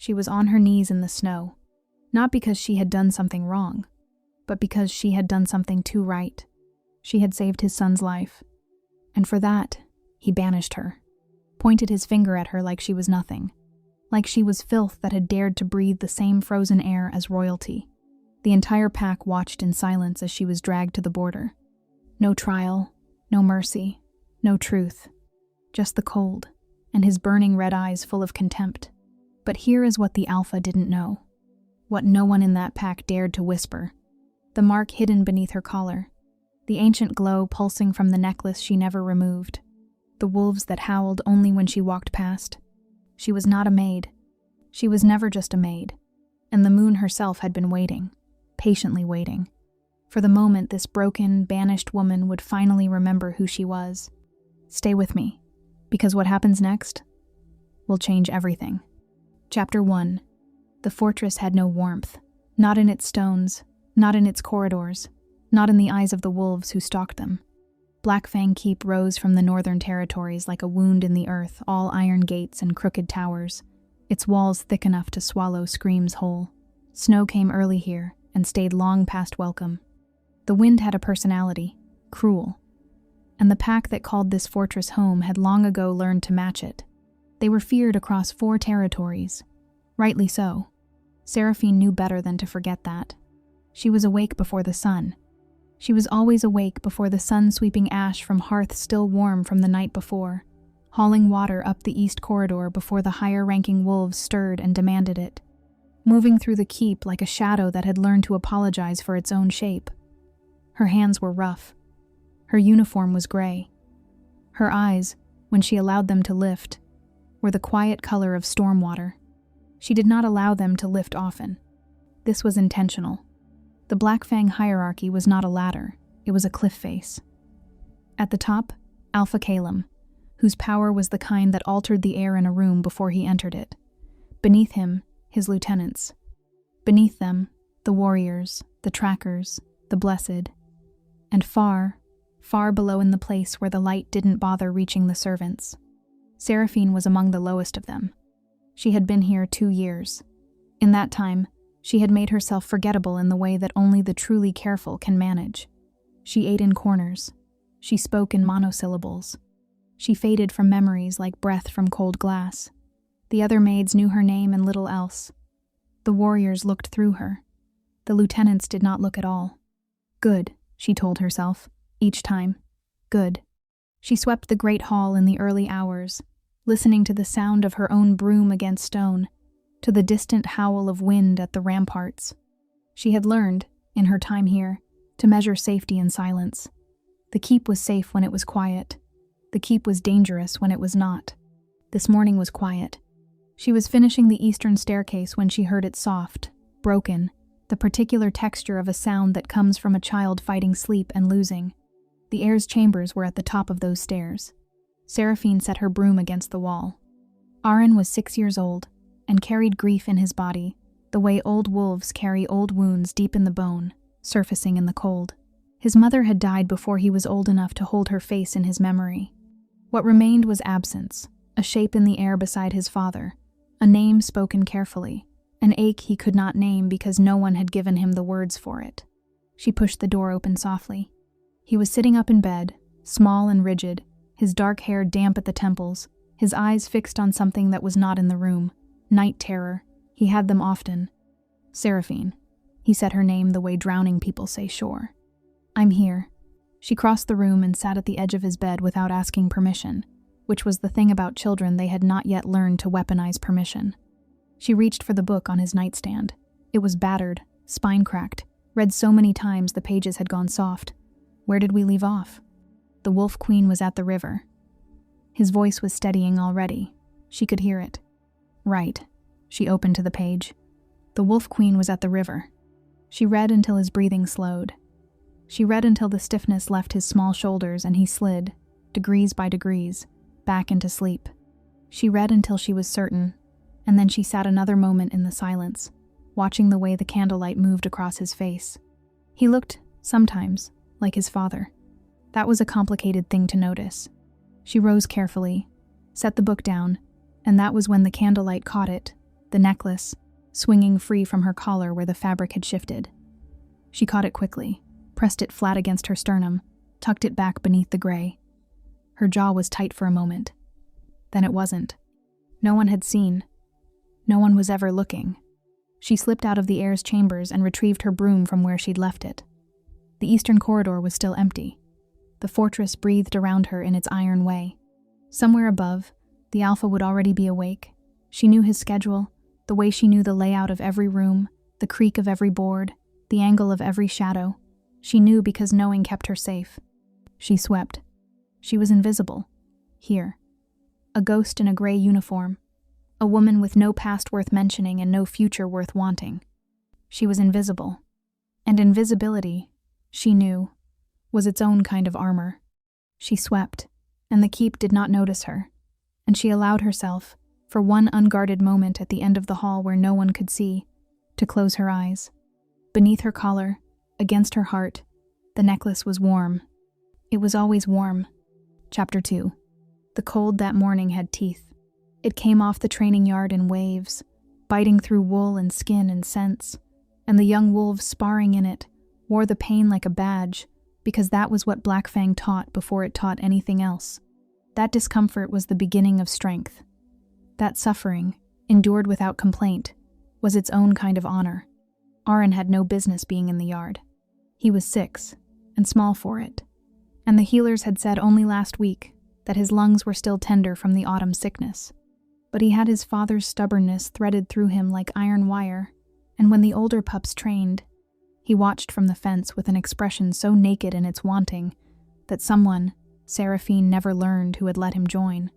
She was on her knees in the snow, not because she had done something wrong, but because she had done something too right. She had saved his son's life, and for that, he banished her, pointed his finger at her like she was nothing, like she was filth that had dared to breathe the same frozen air as royalty. The entire pack watched in silence as she was dragged to the border. No trial, no mercy, no truth, just the cold, and his burning red eyes full of contempt. But here is what the Alpha didn't know, what no one in that pack dared to whisper. The mark hidden beneath her collar, the ancient glow pulsing from the necklace she never removed, the wolves that howled only when she walked past. She was not a maid. She was never just a maid, and the moon herself had been waiting, patiently waiting, for the moment this broken, banished woman would finally remember who she was. Stay with me, because what happens next will change everything. Chapter 1. The fortress had no warmth, not in its stones, not in its corridors, not in the eyes of the wolves who stalked them. Blackfang Keep rose from the northern territories like a wound in the earth, all iron gates and crooked towers, its walls thick enough to swallow screams whole. Snow came early here and stayed long past welcome. The wind had a personality, cruel, and the pack that called this fortress home had long ago learned to match it. They were feared across 4 territories. Rightly so. Seraphine knew better than to forget that. She was awake before the sun. She was always awake before the sun, sweeping ash from hearths still warm from the night before, hauling water up the east corridor before the higher-ranking wolves stirred and demanded it, moving through the keep like a shadow that had learned to apologize for its own shape. Her hands were rough. Her uniform was gray. Her eyes, when she allowed them to lift, were the quiet color of storm water. She did not allow them to lift often. This was intentional. The Blackfang hierarchy was not a ladder, it was a cliff face. At the top, Alpha Calum, whose power was the kind that altered the air in a room before he entered it. Beneath him, his lieutenants. Beneath them, the warriors, the trackers, the blessed. And far, far below in the place where the light didn't bother reaching the servants. Seraphine was among the lowest of them. She had been here 2 years. In that time, she had made herself forgettable in the way that only the truly careful can manage. She ate in corners. She spoke in monosyllables. She faded from memories like breath from cold glass. The other maids knew her name and little else. The warriors looked through her. The lieutenants did not look at all. Good, she told herself, each time. Good. She swept the great hall in the early hours, listening to the sound of her own broom against stone, to the distant howl of wind at the ramparts. She had learned, in her time here, to measure safety in silence. The keep was safe when it was quiet. The keep was dangerous when it was not. This morning was quiet. She was finishing the eastern staircase when she heard it soft, broken, the particular texture of a sound that comes from a child fighting sleep and losing. The heir's chambers were at the top of those stairs. Seraphine set her broom against the wall. Aaron was 6 years old, and carried grief in his body, the way old wolves carry old wounds deep in the bone, surfacing in the cold. His mother had died before he was old enough to hold her face in his memory. What remained was absence, a shape in the air beside his father, a name spoken carefully, an ache he could not name because no one had given him the words for it. She pushed the door open softly. He was sitting up in bed, small and rigid, his dark hair damp at the temples, his eyes fixed on something that was not in the room. Night terror. He had them often. Seraphine. He said her name the way drowning people say shore. I'm here. She crossed the room and sat at the edge of his bed without asking permission, which was the thing about children they had not yet learned to weaponize permission. She reached for the book on his nightstand. It was battered, spine-cracked, read so many times the pages had gone soft. Where did we leave off? The Wolf Queen was at the river. His voice was steadying already. She could hear it. Right. She opened to the page. The Wolf Queen was at the river. She read until his breathing slowed. She read until the stiffness left his small shoulders and he slid, degrees by degrees, back into sleep. She read until she was certain, and then she sat another moment in the silence, watching the way the candlelight moved across his face. He looked, sometimes, like his father. That was a complicated thing to notice. She rose carefully, set the book down, and that was when the candlelight caught it, the necklace, swinging free from her collar where the fabric had shifted. She caught it quickly, pressed it flat against her sternum, tucked it back beneath the gray. Her jaw was tight for a moment. Then it wasn't. No one had seen. No one was ever looking. She slipped out of the heir's chambers and retrieved her broom from where she'd left it. The eastern corridor was still empty. The fortress breathed around her in its iron way. Somewhere above, the Alpha would already be awake. She knew his schedule, the way she knew the layout of every room, the creak of every board, the angle of every shadow. She knew because knowing kept her safe. She swept. She was invisible. Here. A ghost in a gray uniform. A woman with no past worth mentioning and no future worth wanting. She was invisible. And invisibility, she knew, was its own kind of armor. She swept, and the keep did not notice her, and she allowed herself, for one unguarded moment at the end of the hall where no one could see, to close her eyes. Beneath her collar, against her heart, the necklace was warm. It was always warm. Chapter 2. The cold that morning had teeth. It came off the training yard in waves, biting through wool and skin and scents, and the young wolves sparring in it wore the pain like a badge, because that was what Black Fang taught before it taught anything else. That discomfort was the beginning of strength. That suffering, endured without complaint, was its own kind of honor. Aaron had no business being in the yard. He was 6, and small for it. And the healers had said only last week that his lungs were still tender from the autumn sickness. But he had his father's stubbornness threaded through him like iron wire, and when the older pups trained, he watched from the fence with an expression so naked in its wanting that someone, Seraphine, never learned who had let him join.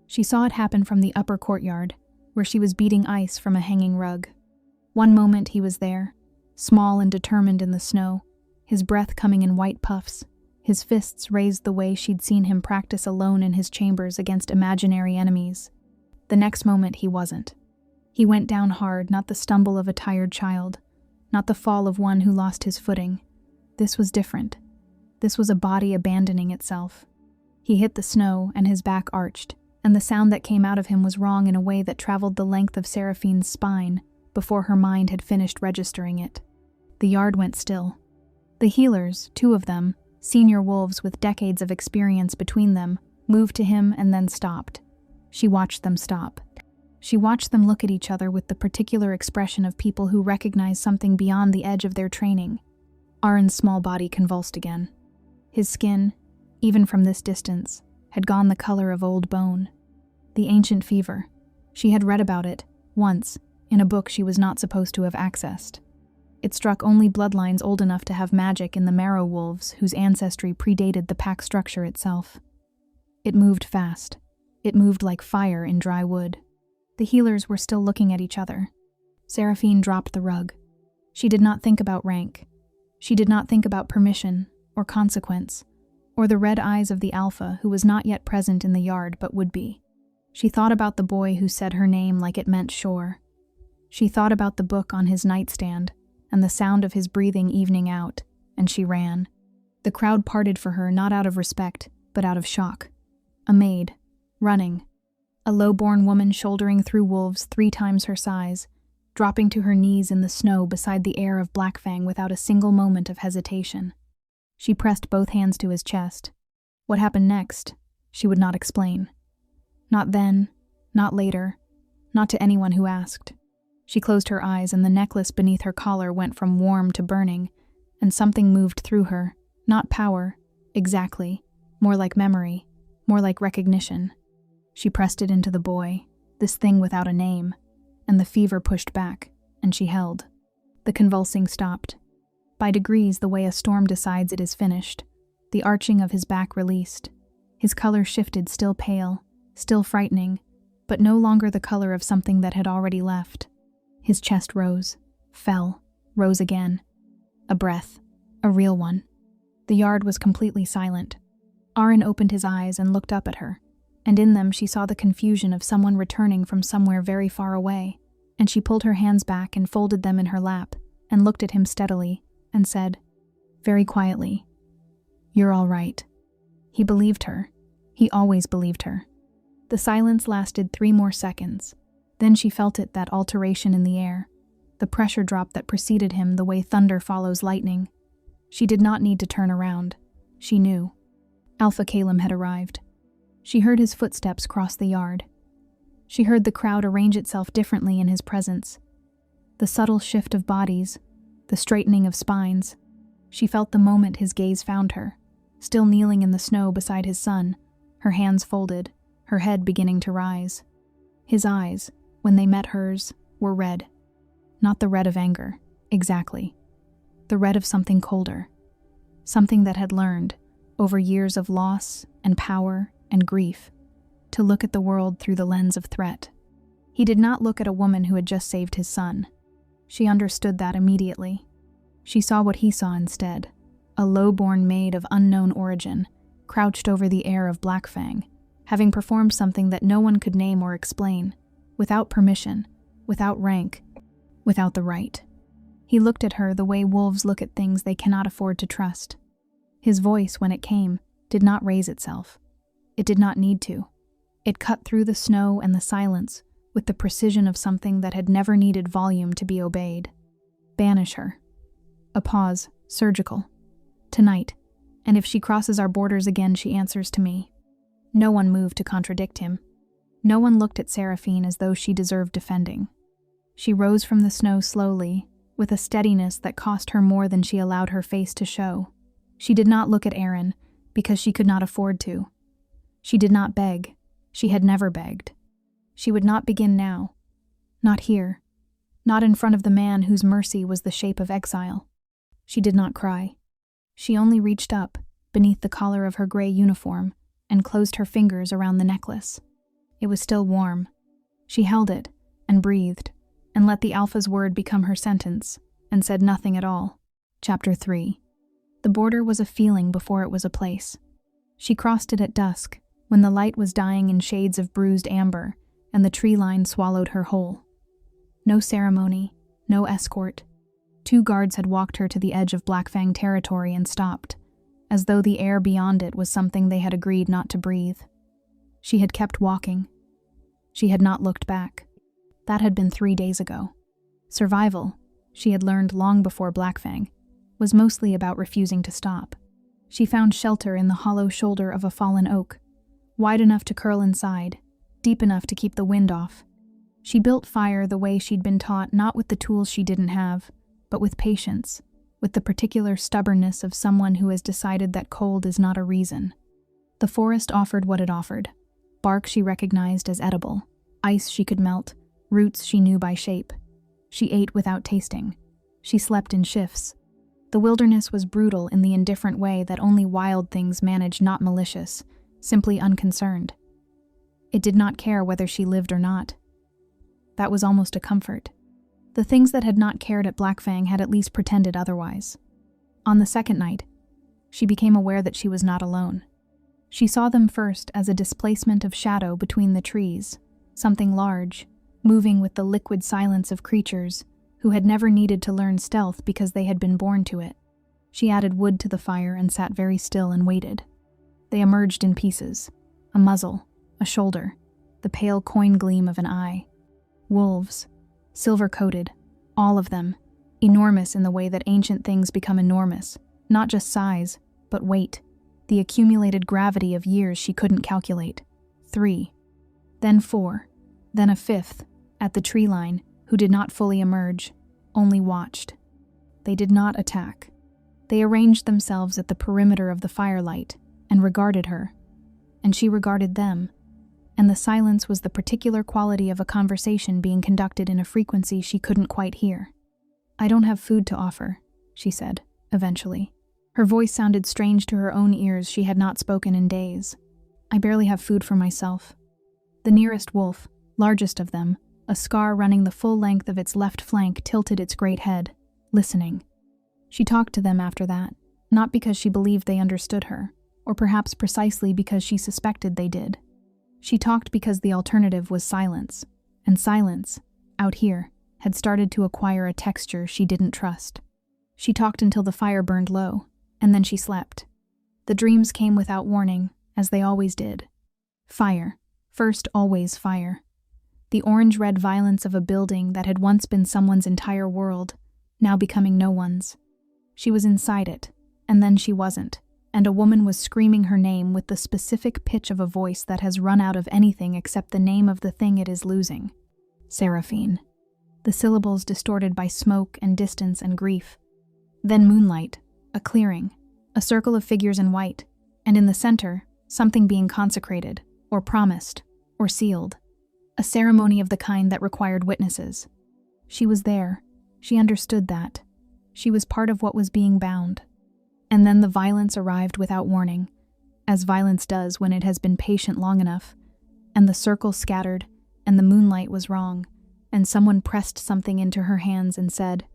She saw it happen from the upper courtyard, where she was beating ice from a hanging rug. One moment he was there, small and determined in the snow, his breath coming in white puffs, his fists raised the way she'd seen him practice alone in his chambers against imaginary enemies. The next moment he wasn't. He went down hard, not the stumble of a tired child, not the fall of one who lost his footing. This was different. This was a body abandoning itself. He hit the snow, and his back arched, and the sound that came out of him was wrong in a way that traveled the length of Seraphine's spine before her mind had finished registering it. The yard went still. The healers, 2 of them, senior wolves with decades of experience between them, moved to him and then stopped. She watched them stop. She watched them look at each other with the particular expression of people who recognize something beyond the edge of their training. Aaron's small body convulsed again. His skin, even from this distance, had gone the color of old bone. The ancient fever. She had read about it, once, in a book she was not supposed to have accessed. It struck only bloodlines old enough to have magic in the marrow wolves whose ancestry predated the pack structure itself. It moved fast. It moved like fire in dry wood. The healers were still looking at each other. Seraphine dropped the rug. She did not think about rank. She did not think about permission, or consequence, or the red eyes of the Alpha who was not yet present in the yard but would be. She thought about the boy who said her name like it meant shore. She thought about the book on his nightstand, and the sound of his breathing evening out, and she ran. The crowd parted for her not out of respect, but out of shock. A maid, running. A low-born woman shouldering through wolves 3 times her size, dropping to her knees in the snow beside the heir of Black Fang without a single moment of hesitation. She pressed both hands to his chest. What happened next, she would not explain. Not then, not later, not to anyone who asked. She closed her eyes and the necklace beneath her collar went from warm to burning, and something moved through her, not power, exactly, more like memory, more like recognition. She pressed it into the boy, this thing without a name, and the fever pushed back, and she held. The convulsing stopped. By degrees, the way a storm decides it is finished, the arching of his back released. His color shifted, still pale, still frightening, but no longer the color of something that had already left. His chest rose, fell, rose again. A breath, a real one. The yard was completely silent. Aaron opened his eyes and looked up at her, and in them she saw the confusion of someone returning from somewhere very far away, and she pulled her hands back and folded them in her lap, and looked at him steadily, and said, very quietly, "You're all right." He believed her. He always believed her. The silence lasted 3 more seconds. Then she felt it, that alteration in the air, the pressure drop that preceded him the way thunder follows lightning. She did not need to turn around. She knew. Alpha Calum had arrived. She heard his footsteps cross the yard. She heard the crowd arrange itself differently in his presence. The subtle shift of bodies, the straightening of spines. She felt the moment his gaze found her, still kneeling in the snow beside his son, her hands folded, her head beginning to rise. His eyes, when they met hers, were red. Not the red of anger, exactly. The red of something colder. Something that had learned, over years of loss and power and grief, to look at the world through the lens of threat. He did not look at a woman who had just saved his son. She understood that immediately. She saw what he saw instead, a low-born maid of unknown origin, crouched over the heir of Blackfang, having performed something that no one could name or explain, without permission, without rank, without the right. He looked at her the way wolves look at things they cannot afford to trust. His voice, when it came, did not raise itself. It did not need to. It cut through the snow and the silence with the precision of something that had never needed volume to be obeyed. Banish her. A pause, surgical. Tonight, and if she crosses our borders again, she answers to me. No one moved to contradict him. No one looked at Seraphine as though she deserved defending. She rose from the snow slowly, with a steadiness that cost her more than she allowed her face to show. She did not look at Aaron, because she could not afford to. She did not beg. She had never begged. She would not begin now. Not here. Not in front of the man whose mercy was the shape of exile. She did not cry. She only reached up, beneath the collar of her gray uniform, and closed her fingers around the necklace. It was still warm. She held it, and breathed, and let the Alpha's word become her sentence, and said nothing at all. Chapter 3. The border was a feeling before it was a place. She crossed it at dusk, when the light was dying in shades of bruised amber, and the tree line swallowed her whole. No ceremony, no escort. 2 guards had walked her to the edge of Blackfang territory and stopped, as though the air beyond it was something they had agreed not to breathe. She had kept walking. She had not looked back. That had been 3 days ago. Survival, she had learned long before Blackfang, was mostly about refusing to stop. She found shelter in the hollow shoulder of a fallen oak, wide enough to curl inside, deep enough to keep the wind off. She built fire the way she'd been taught, not with the tools she didn't have, but with patience, with the particular stubbornness of someone who has decided that cold is not a reason. The forest offered what it offered. Bark she recognized as edible, ice she could melt, roots she knew by shape. She ate without tasting. She slept in shifts. The wilderness was brutal in the indifferent way that only wild things manage, not malicious, simply unconcerned. It did not care whether she lived or not. That was almost a comfort. The things that had not cared at Blackfang had at least pretended otherwise. On the second night, she became aware that she was not alone. She saw them first as a displacement of shadow between the trees, something large, moving with the liquid silence of creatures who had never needed to learn stealth because they had been born to it. She added wood to the fire and sat very still and waited. They emerged in pieces, a muzzle, a shoulder, the pale coin gleam of an eye. Wolves, silver-coated, all of them, enormous in the way that ancient things become enormous, not just size, but weight, the accumulated gravity of years she couldn't calculate. 3, then 4, then a 5th, at the tree line, who did not fully emerge, only watched. They did not attack. They arranged themselves at the perimeter of the firelight and regarded her, and she regarded them, and the silence was the particular quality of a conversation being conducted in a frequency she couldn't quite hear. "I don't have food to offer," she said, eventually. Her voice sounded strange to her own ears. She had not spoken in days. "I barely have food for myself." The nearest wolf, largest of them, a scar running the full length of its left flank, tilted its great head, listening. She talked to them after that, not because she believed they understood her, or perhaps precisely because she suspected they did. She talked because the alternative was silence, and silence, out here, had started to acquire a texture she didn't trust. She talked until the fire burned low, and then she slept. The dreams came without warning, as they always did. Fire. First, always fire. the orange-red violence of a building that had once been someone's entire world, now becoming no one's. She was inside it, and then she wasn't, and a woman was screaming her name with the specific pitch of a voice that has run out of anything except the name of the thing it is losing. Seraphine. The syllables distorted by smoke and distance and grief. Then moonlight, a clearing, a circle of figures in white, and in the center, something being consecrated, or promised, or sealed. A ceremony of the kind that required witnesses. She was there. She understood that. She was part of what was being bound. And then the violence arrived without warning, as violence does when it has been patient long enough, and the circle scattered, and the moonlight was wrong, and someone pressed something into her hands and said.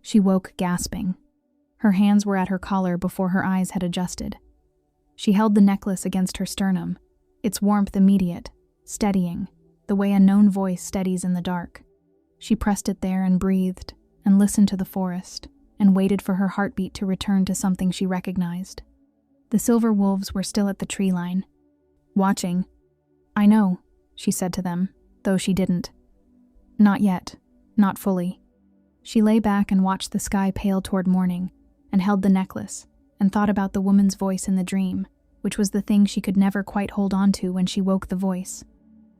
She woke gasping. Her hands were at her collar before her eyes had adjusted. She held the necklace against her sternum, its warmth immediate, steadying, the way a known voice steadies in the dark. She pressed it there and breathed, and listened to the forest, and waited for her heartbeat to return to something she recognized. The silver wolves were still at the tree line, watching. "I know," she said to them, though she didn't. Not yet, not fully. She lay back and watched the sky pale toward morning, and held the necklace, and thought about the woman's voice in the dream, which was the thing she could never quite hold on to when she woke the voice,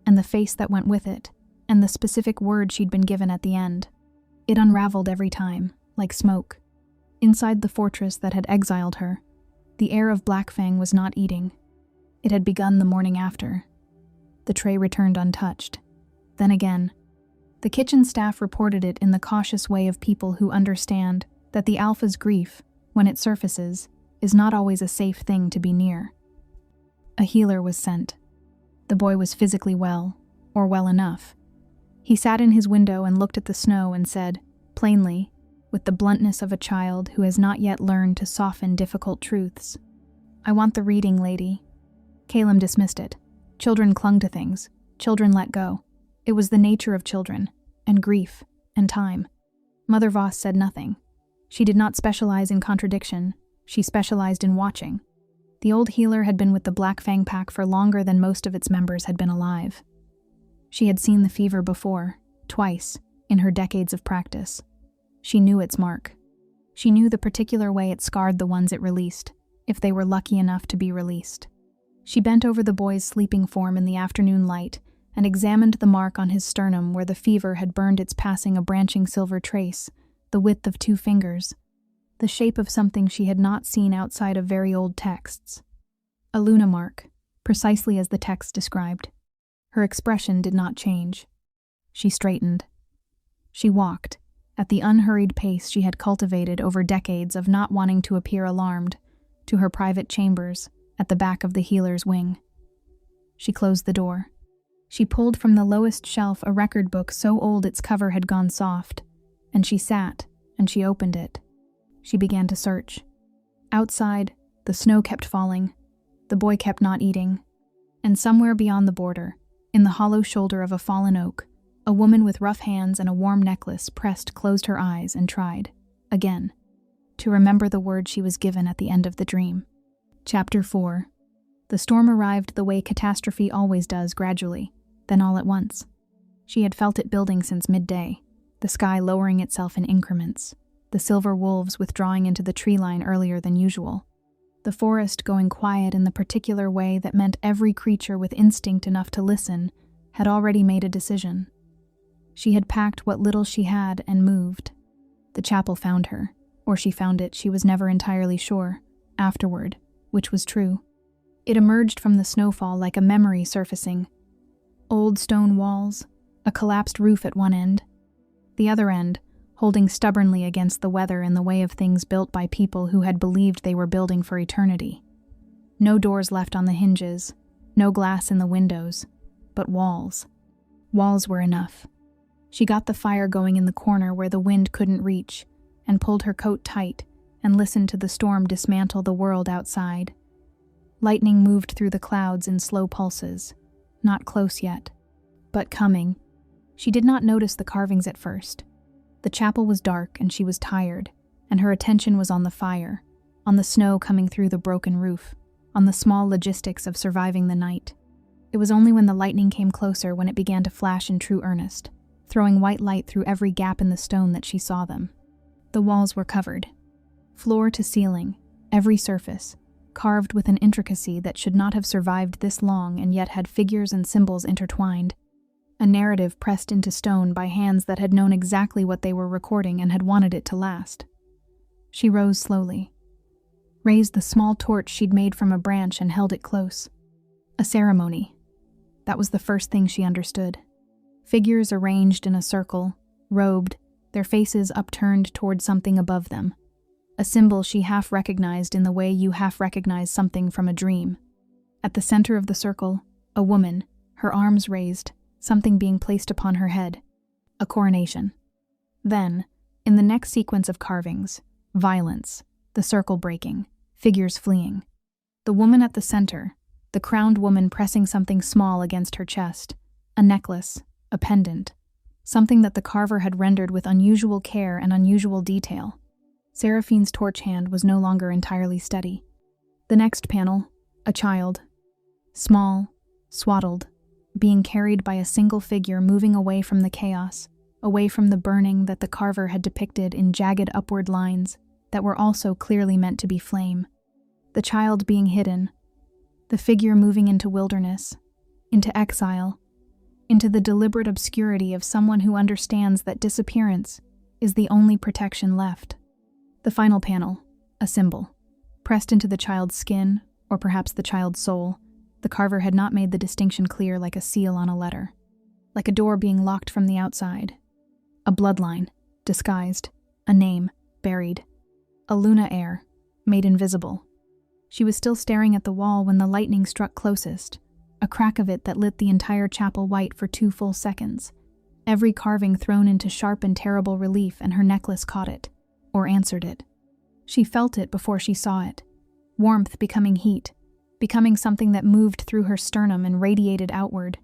and the face that went with it, and the specific word she'd been given at the end. It unraveled every time, like smoke. Inside the fortress that had exiled her, the air of Blackfang was not eating. It had begun the morning after. The tray returned untouched. Then again, the kitchen staff reported it in the cautious way of people who understand that the alpha's grief, when it surfaces, is not always a safe thing to be near. A healer was sent. The boy was physically well, or well enough. He sat in his window and looked at the snow and said, plainly, with the bluntness of a child who has not yet learned to soften difficult truths, "I want the reading, lady." Caleb dismissed it. Children clung to things. Children let go. It was the nature of children, and grief, and time. Mother Voss said nothing. She did not specialize in contradiction. She specialized in watching. The old healer had been with the Black Fang pack for longer than most of its members had been alive. She had seen the fever before, twice, in her decades of practice. She knew its mark. She knew the particular way it scarred the ones it released, if they were lucky enough to be released. She bent over the boy's sleeping form in the afternoon light and examined the mark on his sternum where the fever had burned its passing a branching silver trace, the width of 2 fingers, the shape of something she had not seen outside of very old texts. A Luna mark, precisely as the text described. Her expression did not change. She straightened. She walked, at the unhurried pace she had cultivated over decades of not wanting to appear alarmed, to her private chambers, at the back of the healer's wing. She closed the door. She pulled from the lowest shelf a record book so old its cover had gone soft, and she sat, and she opened it. She began to search. Outside, the snow kept falling. The boy kept not eating. And somewhere beyond the border, in the hollow shoulder of a fallen oak, a woman with rough hands and a warm necklace pressed closed her eyes and tried, again, to remember the word she was given at the end of the dream. Chapter 4. The storm arrived the way catastrophe always does, gradually, then all at once. She had felt it building since midday, the sky lowering itself in increments, the silver wolves withdrawing into the tree line earlier than usual, the forest going quiet in the particular way that meant every creature with instinct enough to listen had already made a decision. She had packed what little she had and moved. The chapel found her, or she found it, she was never entirely sure, afterward, which was true. It emerged from the snowfall like a memory surfacing. Old stone walls, a collapsed roof at one end, the other end holding stubbornly against the weather in the way of things built by people who had believed they were building for eternity. No doors left on the hinges, no glass in the windows, but walls. Walls were enough. She got the fire going in the corner where the wind couldn't reach, and pulled her coat tight and listened to the storm dismantle the world outside. Lightning moved through the clouds in slow pulses, not close yet, but coming. She did not notice the carvings at first. The chapel was dark and she was tired, and her attention was on the fire, on the snow coming through the broken roof, on the small logistics of surviving the night. It was only when the lightning came closer when it began to flash in true earnest, throwing white light through every gap in the stone that she saw them. The walls were covered, floor to ceiling, every surface, carved with an intricacy that should not have survived this long and yet had figures and symbols intertwined. A narrative pressed into stone by hands that had known exactly what they were recording and had wanted it to last. She rose slowly, raised the small torch she'd made from a branch and held it close. A ceremony. That was the first thing she understood. Figures arranged in a circle, robed, their faces upturned toward something above them. A symbol she half recognized in the way you half recognize something from a dream. At the center of the circle, a woman, her arms raised, something being placed upon her head. A coronation. Then, in the next sequence of carvings, violence, the circle breaking, figures fleeing. The woman at the center, the crowned woman pressing something small against her chest, a necklace, a pendant, something that the carver had rendered with unusual care and unusual detail. Seraphine's torch hand was no longer entirely steady. The next panel, a child, small, swaddled, being carried by a single figure moving away from the chaos, away from the burning that the carver had depicted in jagged upward lines that were also clearly meant to be flame. The child being hidden, the figure moving into wilderness, into exile, into the deliberate obscurity of someone who understands that disappearance is the only protection left. The final panel, a symbol, pressed into the child's skin, or perhaps the child's soul. The carver had not made the distinction clear like a seal on a letter, like a door being locked from the outside. A bloodline, disguised, a name, buried. A Luna heir, made invisible. She was still staring at the wall when the lightning struck closest, a crack of it that lit the entire chapel white for 2 full seconds. Every carving thrown into sharp and terrible relief, and her necklace caught it, or answered it. She felt it before she saw it, warmth becoming heat, becoming something that moved through her sternum and radiated outward.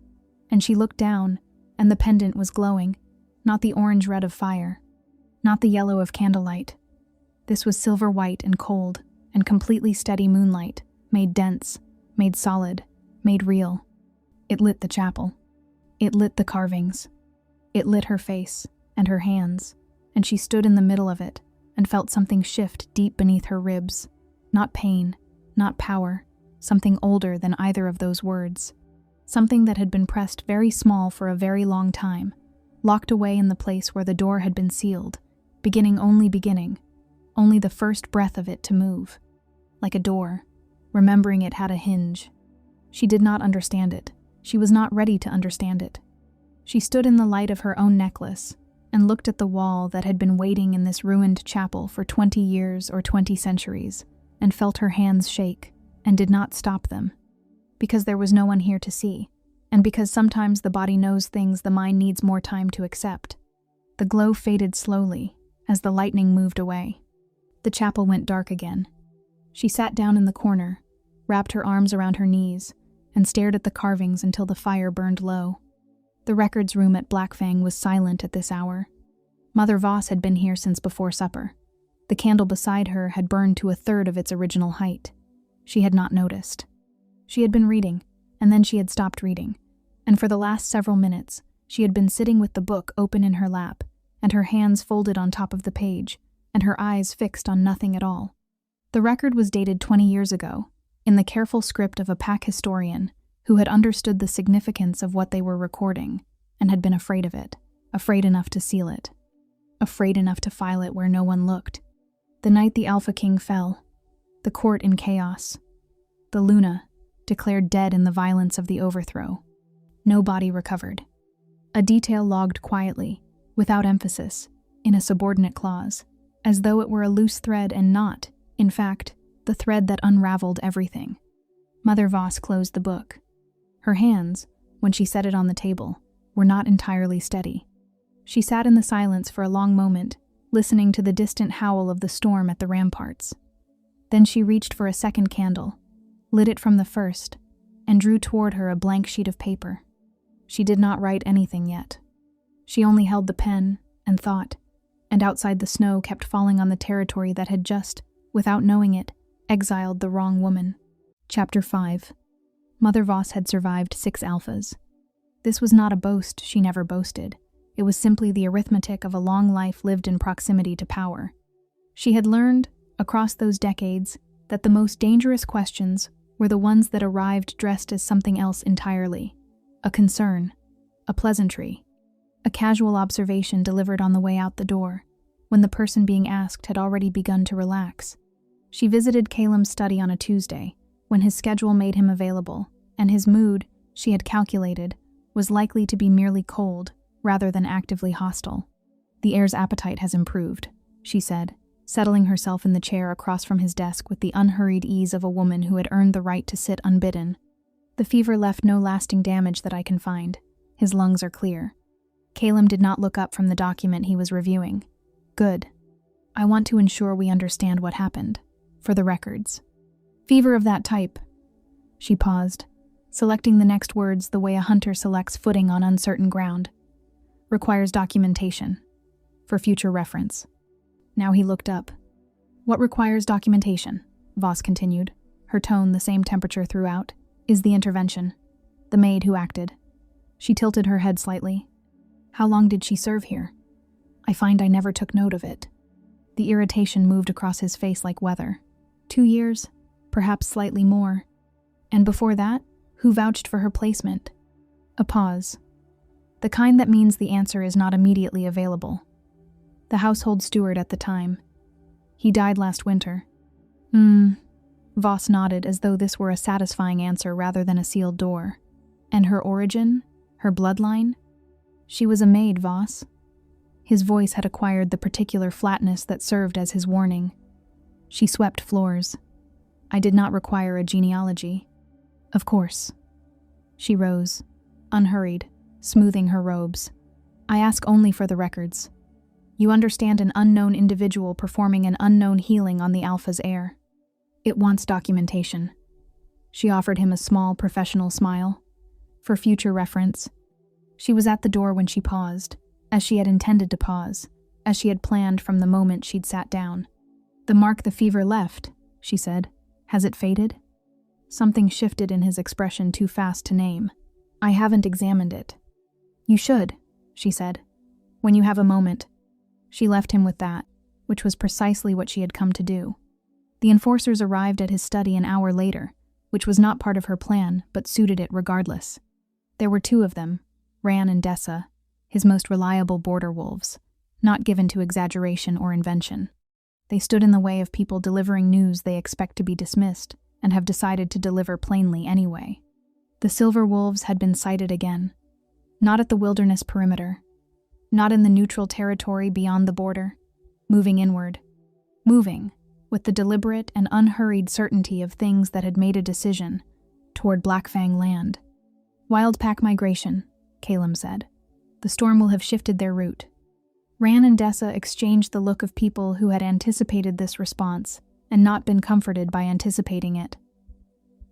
And she looked down, and the pendant was glowing, not the orange red of fire, not the yellow of candlelight. This was silver white and cold, and completely steady moonlight, made dense, made solid, made real. It lit the chapel. It lit the carvings. It lit her face and her hands, and she stood in the middle of it and felt something shift deep beneath her ribs. Not pain, not power, something older than either of those words. Something that had been pressed very small for a very long time, locked away in the place where the door had been sealed, beginning, only the first breath of it to move. Like a door, remembering it had a hinge. She did not understand it. She was not ready to understand it. She stood in the light of her own necklace and looked at the wall that had been waiting in this ruined chapel for 20 years or 20 centuries, and felt her hands shake, and did not stop them. Because there was no one here to see, and because sometimes the body knows things the mind needs more time to accept. The glow faded slowly as the lightning moved away. The chapel went dark again. She sat down in the corner, wrapped her arms around her knees, and stared at the carvings until the fire burned low. The records room at Blackfang was silent at this hour. Mother Voss had been here since before supper. The candle beside her had burned to 1/3 of its original height. She had not noticed. She had been reading, and then she had stopped reading, and for the last several minutes, she had been sitting with the book open in her lap, and her hands folded on top of the page, and her eyes fixed on nothing at all. The record was dated 20 years ago, in the careful script of a pack historian who had understood the significance of what they were recording and had been afraid of it, afraid enough to seal it, afraid enough to file it where no one looked. The night the Alpha King fell, the court in chaos, the Luna declared dead in the violence of the overthrow. No body recovered. A detail logged quietly, without emphasis, in a subordinate clause, as though it were a loose thread and not, in fact, the thread that unraveled everything. Mother Voss closed the book. Her hands, when she set it on the table, were not entirely steady. She sat in the silence for a long moment, listening to the distant howl of the storm at the ramparts. Then she reached for a second candle, lit it from the first, and drew toward her a blank sheet of paper. She did not write anything yet. She only held the pen and thought, and outside the snow kept falling on the territory that had just, without knowing it, exiled the wrong woman. Chapter 5. Mother Voss had survived 6 alphas. This was not a boast she never boasted. It was simply the arithmetic of a long life lived in proximity to power. She had learned, across those decades, that the most dangerous questions were the ones that arrived dressed as something else entirely. A concern, a pleasantry, a casual observation delivered on the way out the door, when the person being asked had already begun to relax. She visited Caleb's study on a Tuesday, when his schedule made him available, and his mood, she had calculated, was likely to be merely cold rather than actively hostile. "The heir's appetite has improved," she said, settling herself in the chair across from his desk with the unhurried ease of a woman who had earned the right to sit unbidden. "The fever left no lasting damage that I can find. His lungs are clear." Caleb did not look up from the document he was reviewing. "Good. I want to ensure we understand what happened. For the records." "Fever of that type." She paused, selecting the next words the way a hunter selects footing on uncertain ground. "Requires documentation. For future reference." Now he looked up. "What requires documentation?" Voss continued, her tone the same temperature throughout. "Is the intervention. The maid who acted." She tilted her head slightly. "How long did she serve here?" "I find I never took note of it." The irritation moved across his face like weather. 2 years, perhaps slightly more. "And before that, who vouched for her placement?" A pause. "The kind that means the answer is not immediately available." "The household steward at the time. He died last winter." Voss nodded as though this were a satisfying answer rather than a sealed door. "And her origin? Her bloodline?" "She was a maid, Voss." His voice had acquired the particular flatness that served as his warning. "She swept floors. I did not require a genealogy." "Of course." She rose, unhurried, smoothing her robes. "I ask only for the records. You understand an unknown individual performing an unknown healing on the Alpha's heir. It wants documentation." She offered him a small, professional smile. "For future reference." She was at the door when she paused, as she had intended to pause, as she had planned from the moment she'd sat down. "The mark the fever left," she said. "Has it faded?" Something shifted in his expression too fast to name. "I haven't examined it." "You should," she said. "When you have a moment." She left him with that, which was precisely what she had come to do. The enforcers arrived at his study an hour later, which was not part of her plan, but suited it regardless. There were 2 of them, Ran and Dessa, his most reliable border wolves, not given to exaggeration or invention. They stood in the way of people delivering news they expect to be dismissed, and have decided to deliver plainly anyway. The silver wolves had been sighted again. Not at the wilderness perimeter. Not in the neutral territory beyond the border. Moving inward. Moving, with the deliberate and unhurried certainty of things that had made a decision, toward Blackfang land. "Wild pack migration," Caleb said. "The storm will have shifted their route." Ran and Dessa exchanged the look of people who had anticipated this response and not been comforted by anticipating it.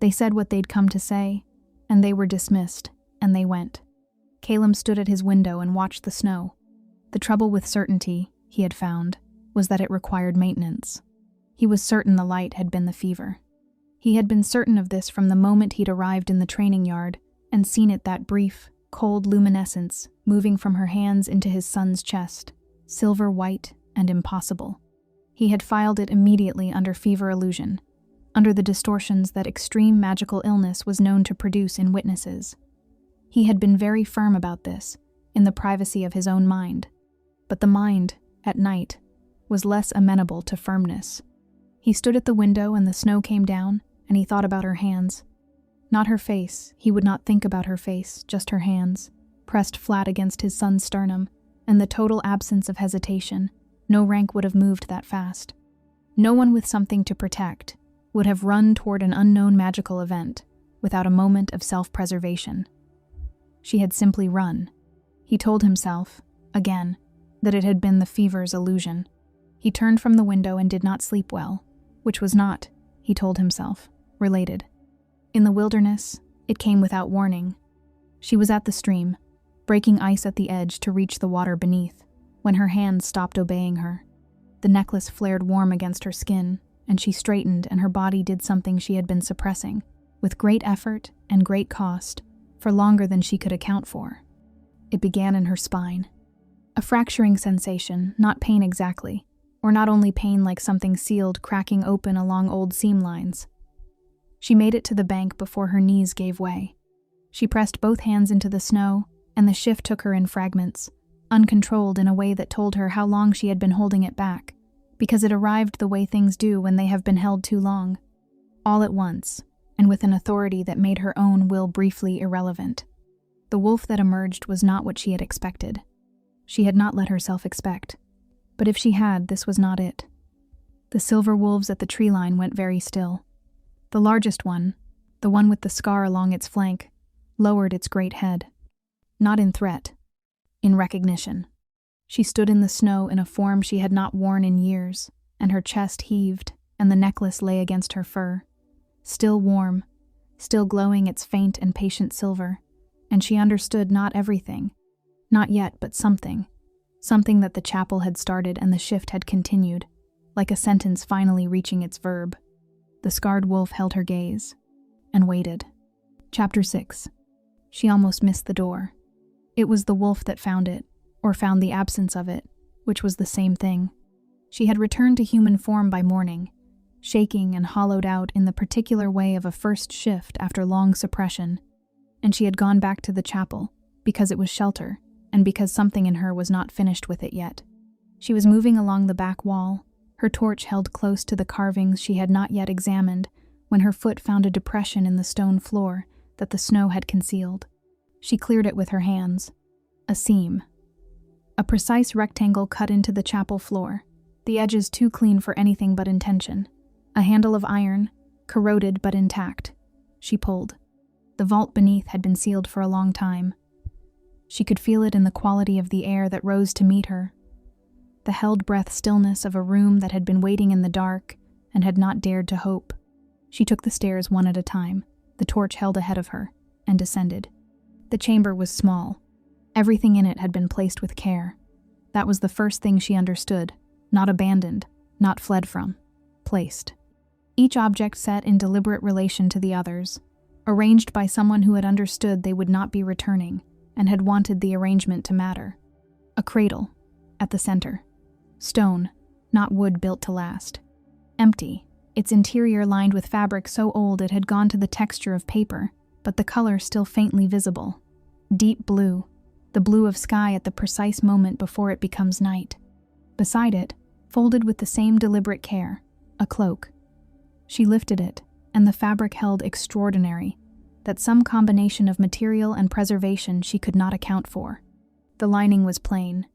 They said what they'd come to say, and they were dismissed, and they went. Caleb stood at his window and watched the snow. The trouble with certainty, he had found, was that it required maintenance. He was certain the light had been the fever. He had been certain of this from the moment he'd arrived in the training yard and seen it, that brief, cold luminescence moving from her hands into his son's chest, silver white and impossible. He had filed it immediately under fever illusion, under the distortions that extreme magical illness was known to produce in witnesses. He had been very firm about this, in the privacy of his own mind. But the mind, at night, was less amenable to firmness. He stood at the window and the snow came down, and he thought about her hands. Not her face, he would not think about her face, just her hands, pressed flat against his son's sternum, and the total absence of hesitation. No rank would have moved that fast. No one with something to protect would have run toward an unknown magical event without a moment of self-preservation. She had simply run. He told himself, again, that it had been the fever's illusion. He turned from the window and did not sleep well, which was not, he told himself, related. In the wilderness, it came without warning. She was at the stream, breaking ice at the edge to reach the water beneath, when her hands stopped obeying her. The necklace flared warm against her skin, and she straightened and her body did something she had been suppressing. with great effort and great cost, for longer than she could account for. It began in her spine. A fracturing sensation, not pain exactly, or not only pain like something sealed cracking open along old seam lines. She made it to the bank before her knees gave way. She pressed both hands into the snow, and the shift took her in fragments, uncontrolled in a way that told her how long she had been holding it back, because it arrived the way things do when they have been held too long. All at once, and with an authority that made her own will briefly irrelevant. The wolf that emerged was not what she had expected. She had not let herself expect. But if she had, this was not it. The silver wolves at the tree line went very still. The largest one, the one with the scar along its flank, lowered its great head. Not in threat, in recognition. She stood in the snow in a form she had not worn in years, and her chest heaved, and the necklace lay against her fur. Still warm, still glowing its faint and patient silver, and she understood not everything, not yet, but something that the chapel had started and the shift had continued, like a sentence finally reaching its verb. The scarred wolf held her gaze, and waited. Chapter 6. She almost missed the door. It was the wolf that found it, or found the absence of it, which was the same thing. She had returned to human form by morning, shaking and hollowed out in the particular way of a first shift after long suppression, and she had gone back to the chapel, because it was shelter, and because something in her was not finished with it yet. She was moving along the back wall, her torch held close to the carvings she had not yet examined, when her foot found a depression in the stone floor that the snow had concealed. She cleared it with her hands. A seam. A precise rectangle cut into the chapel floor, the edges too clean for anything but intention. A handle of iron, corroded but intact. She pulled. The vault beneath had been sealed for a long time. She could feel it in the quality of the air that rose to meet her, the held-breath stillness of a room that had been waiting in the dark and had not dared to hope. She took the stairs one at a time, the torch held ahead of her, and descended. The chamber was small. Everything in it had been placed with care. That was the first thing she understood, not abandoned, not fled from, placed. Each object set in deliberate relation to the others, arranged by someone who had understood they would not be returning, and had wanted the arrangement to matter. A cradle, at the center. Stone, not wood built to last. Empty, its interior lined with fabric so old it had gone to the texture of paper, but the color still faintly visible. Deep blue, the blue of sky at the precise moment before it becomes night. Beside it, folded with the same deliberate care, a cloak. She lifted it, and the fabric held extraordinary, that some combination of material and preservation she could not account for. The lining was plain.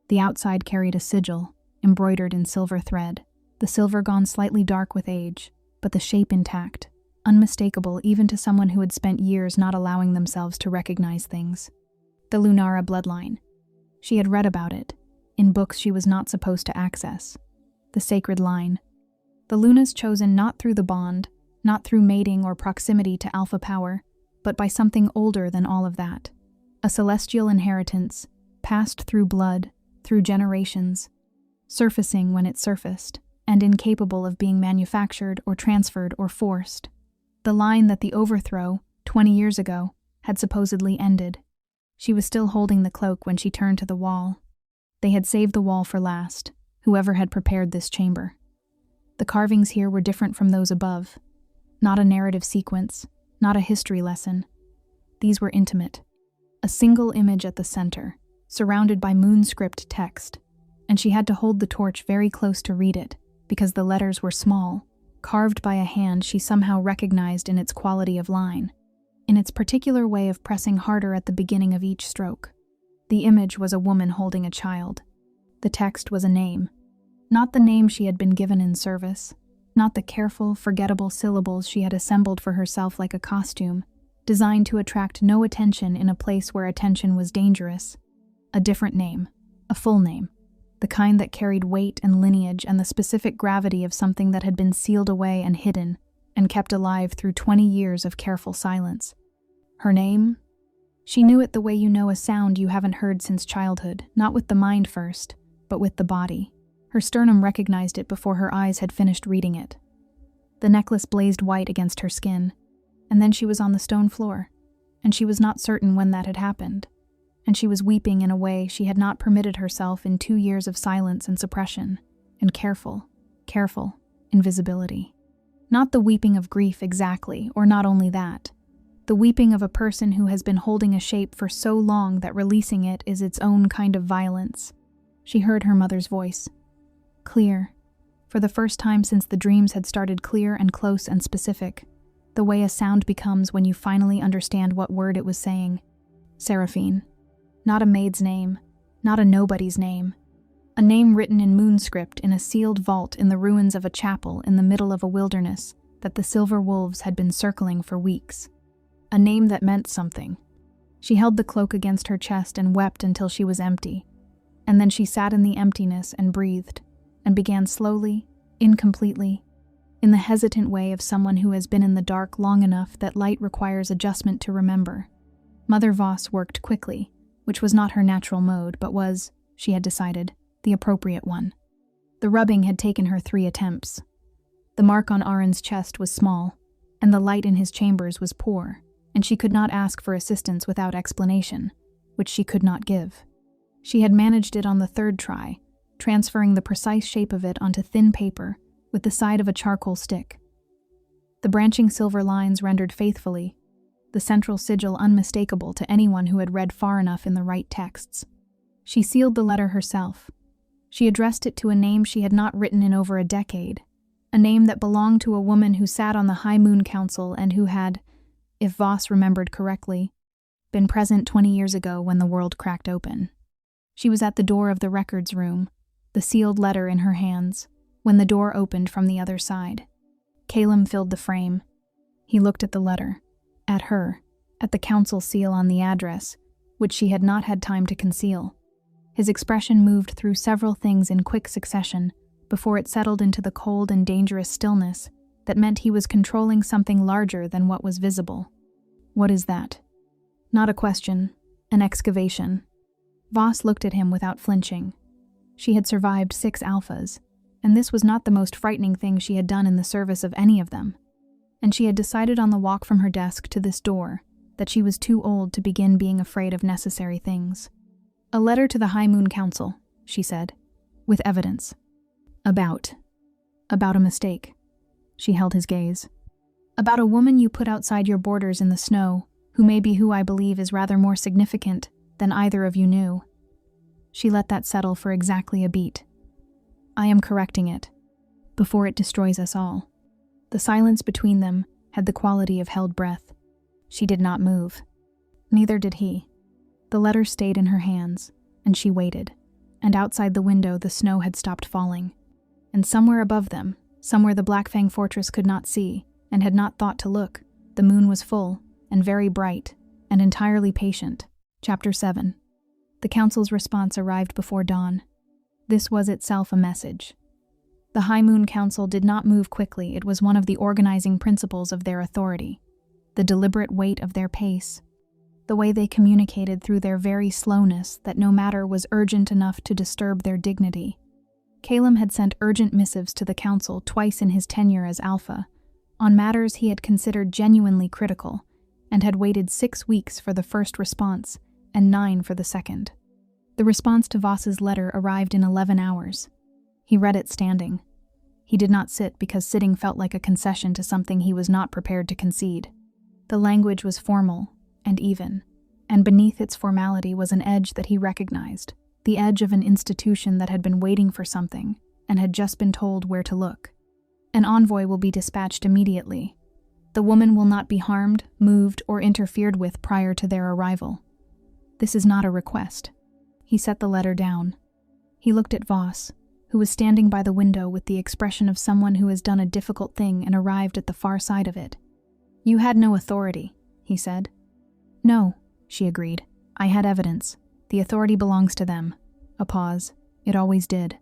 The outside carried a sigil, embroidered in silver thread, the silver gone slightly dark with age, but the shape intact, unmistakable even to someone who had spent years not allowing themselves to recognize things. The Lunara bloodline. She had read about it, in books she was not supposed to access. The sacred line. The Lunas chosen not through the bond, not through mating or proximity to alpha power, but by something older than all of that. A celestial inheritance, passed through blood, through generations, surfacing when it surfaced, and incapable of being manufactured or transferred or forced. The line that the overthrow, 20 years ago, had supposedly ended. She was still holding the cloak when she turned to the wall. They had saved the wall for last, whoever had prepared this chamber. The carvings here were different from those above. Not a narrative sequence, not a history lesson. These were intimate. A single image at the center, surrounded by moon-script text, and she had to hold the torch very close to read it, because the letters were small, carved by a hand she somehow recognized in its quality of line, in its particular way of pressing harder at the beginning of each stroke. The image was a woman holding a child. The text was a name. Not the name she had been given in service, not the careful, forgettable syllables she had assembled for herself like a costume, designed to attract no attention in a place where attention was dangerous. A different name, a full name, the kind that carried weight and lineage and the specific gravity of something that had been sealed away and hidden, and kept alive through 20 years of careful silence. Her name? She knew it the way you know a sound you haven't heard since childhood, not with the mind first, but with the body. Her sternum recognized it before her eyes had finished reading it. The necklace blazed white against her skin. and then she was on the stone floor, and she was not certain when that had happened, and she was weeping in a way she had not permitted herself in 2 years of silence and suppression, and careful invisibility. Not the weeping of grief exactly, or not only that. The weeping of a person who has been holding a shape for so long that releasing it is its own kind of violence. She heard her mother's voice. Clear. For the first time since the dreams had started, clear and close and specific. The way a sound becomes when you finally understand what word it was saying. Seraphine. Not a maid's name. Not a nobody's name. A name written in moon script in a sealed vault in the ruins of a chapel in the middle of a wilderness that the silver wolves had been circling for weeks. A name that meant something. She held the cloak against her chest and wept until she was empty. And then she sat in the emptiness and breathed, and began slowly, incompletely, in the hesitant way of someone who has been in the dark long enough that light requires adjustment to remember. Mother Voss worked quickly, which was not her natural mode, but was, she had decided, the appropriate one. The rubbing had taken her 3 attempts. The mark on Aron's chest was small, and the light in his chambers was poor, and she could not ask for assistance without explanation, which she could not give. She had managed it on the 3rd try, transferring the precise shape of it onto thin paper with the side of a charcoal stick. The branching silver lines rendered faithfully, the central sigil unmistakable to anyone who had read far enough in the right texts. She sealed the letter herself. She addressed it to a name she had not written in over a decade, a name that belonged to a woman who sat on the High Moon Council and who had, if Voss remembered correctly, been present 20 years ago when the world cracked open. She was at the door of the records room, the sealed letter in her hands, when the door opened from the other side. Calum filled the frame. He looked at the letter, at her, at the council seal on the address, which she had not had time to conceal. His expression moved through several things in quick succession before it settled into the cold and dangerous stillness that meant he was controlling something larger than what was visible. What is that? Not a question, an excavation. Voss looked at him without flinching. She had survived 6 alphas, and this was not the most frightening thing she had done in the service of any of them. And she had decided on the walk from her desk to this door that she was too old to begin being afraid of necessary things. A letter to the High Moon Council, she said, with evidence. About a mistake. She held his gaze. About a woman you put outside your borders in the snow, who may be who I believe is rather more significant than either of you knew. She let that settle for exactly a beat. I am correcting it, before it destroys us all. The silence between them had the quality of held breath. She did not move. Neither did he. The letter stayed in her hands, and she waited, and outside the window the snow had stopped falling. And somewhere above them, somewhere the Black Fang fortress could not see, and had not thought to look, the moon was full, and very bright, and entirely patient. Chapter 7. The council's response arrived before dawn. This was itself a message. The High Moon Council did not move quickly. It was one of the organizing principles of their authority, the deliberate weight of their pace, the way they communicated through their very slowness that no matter was urgent enough to disturb their dignity. Calum had sent urgent missives to the council twice in his tenure as Alpha, on matters he had considered genuinely critical, and had waited 6 weeks for the first response and 9 for the second. The response to Voss's letter arrived in 11 hours. He read it standing. He did not sit because sitting felt like a concession to something he was not prepared to concede. The language was formal and even, and beneath its formality was an edge that he recognized, the edge of an institution that had been waiting for something and had just been told where to look. An envoy will be dispatched immediately. The woman will not be harmed, moved, or interfered with prior to their arrival. This is not a request. He set the letter down. He looked at Voss, who was standing by the window with the expression of someone who has done a difficult thing and arrived at the far side of it. You had no authority, he said. No, she agreed. I had evidence. The authority belongs to them. A pause. It always did.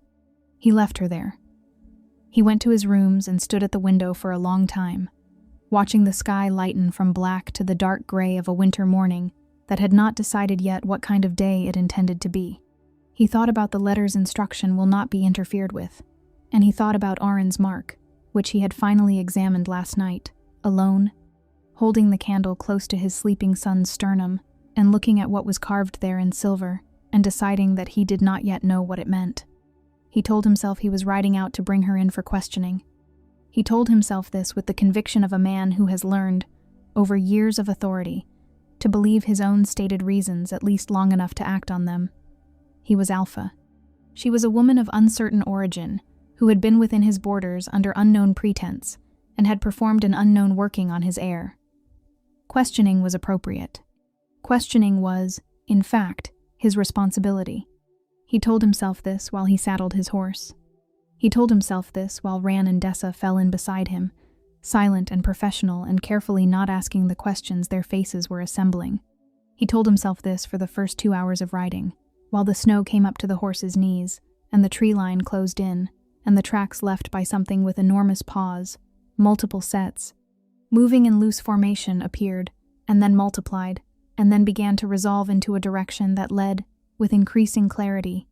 He left her there. He went to his rooms and stood at the window for a long time, watching the sky lighten from black to the dark gray of a winter morning that had not decided yet what kind of day it intended to be. He thought about the letter's instruction will not be interfered with, and he thought about Aron's mark, which he had finally examined last night, alone, holding the candle close to his sleeping son's sternum and looking at what was carved there in silver and deciding that he did not yet know what it meant. He told himself he was riding out to bring her in for questioning. He told himself this with the conviction of a man who has learned, over years of authority, to believe his own stated reasons at least long enough to act on them. He was Alpha. She was a woman of uncertain origin who had been within his borders under unknown pretense and had performed an unknown working on his heir. Questioning was appropriate. Questioning was, in fact, his responsibility. He told himself this while he saddled his horse. He told himself this while Ran and Dessa fell in beside him, silent and professional and carefully not asking the questions their faces were assembling. He told himself this for the first 2 hours of riding, while the snow came up to the horse's knees, and the tree line closed in, and the tracks left by something with enormous paws, multiple sets, moving in loose formation, appeared, and then multiplied, and then began to resolve into a direction that led, with increasing clarity,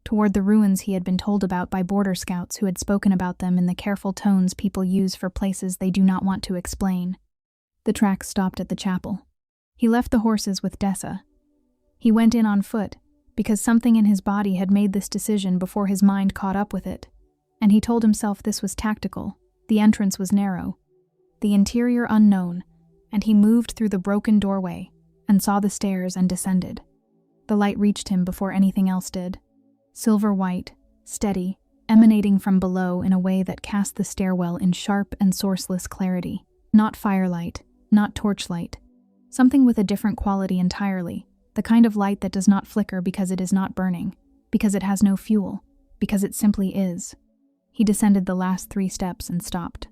toward the ruins he had been told about by border scouts who had spoken about them in the careful tones people use for places they do not want to explain. The tracks stopped at the chapel. He left the horses with Dessa. He went in on foot, because something in his body had made this decision before his mind caught up with it, and he told himself this was tactical, the entrance was narrow, the interior unknown, and he moved through the broken doorway and saw the stairs and descended. The light reached him before anything else did. Silver white, steady, emanating from below in a way that cast the stairwell in sharp and sourceless clarity. Not firelight, not torchlight. Something with a different quality entirely, the kind of light that does not flicker because it is not burning, because it has no fuel, because it simply is. He descended the last 3 steps and stopped.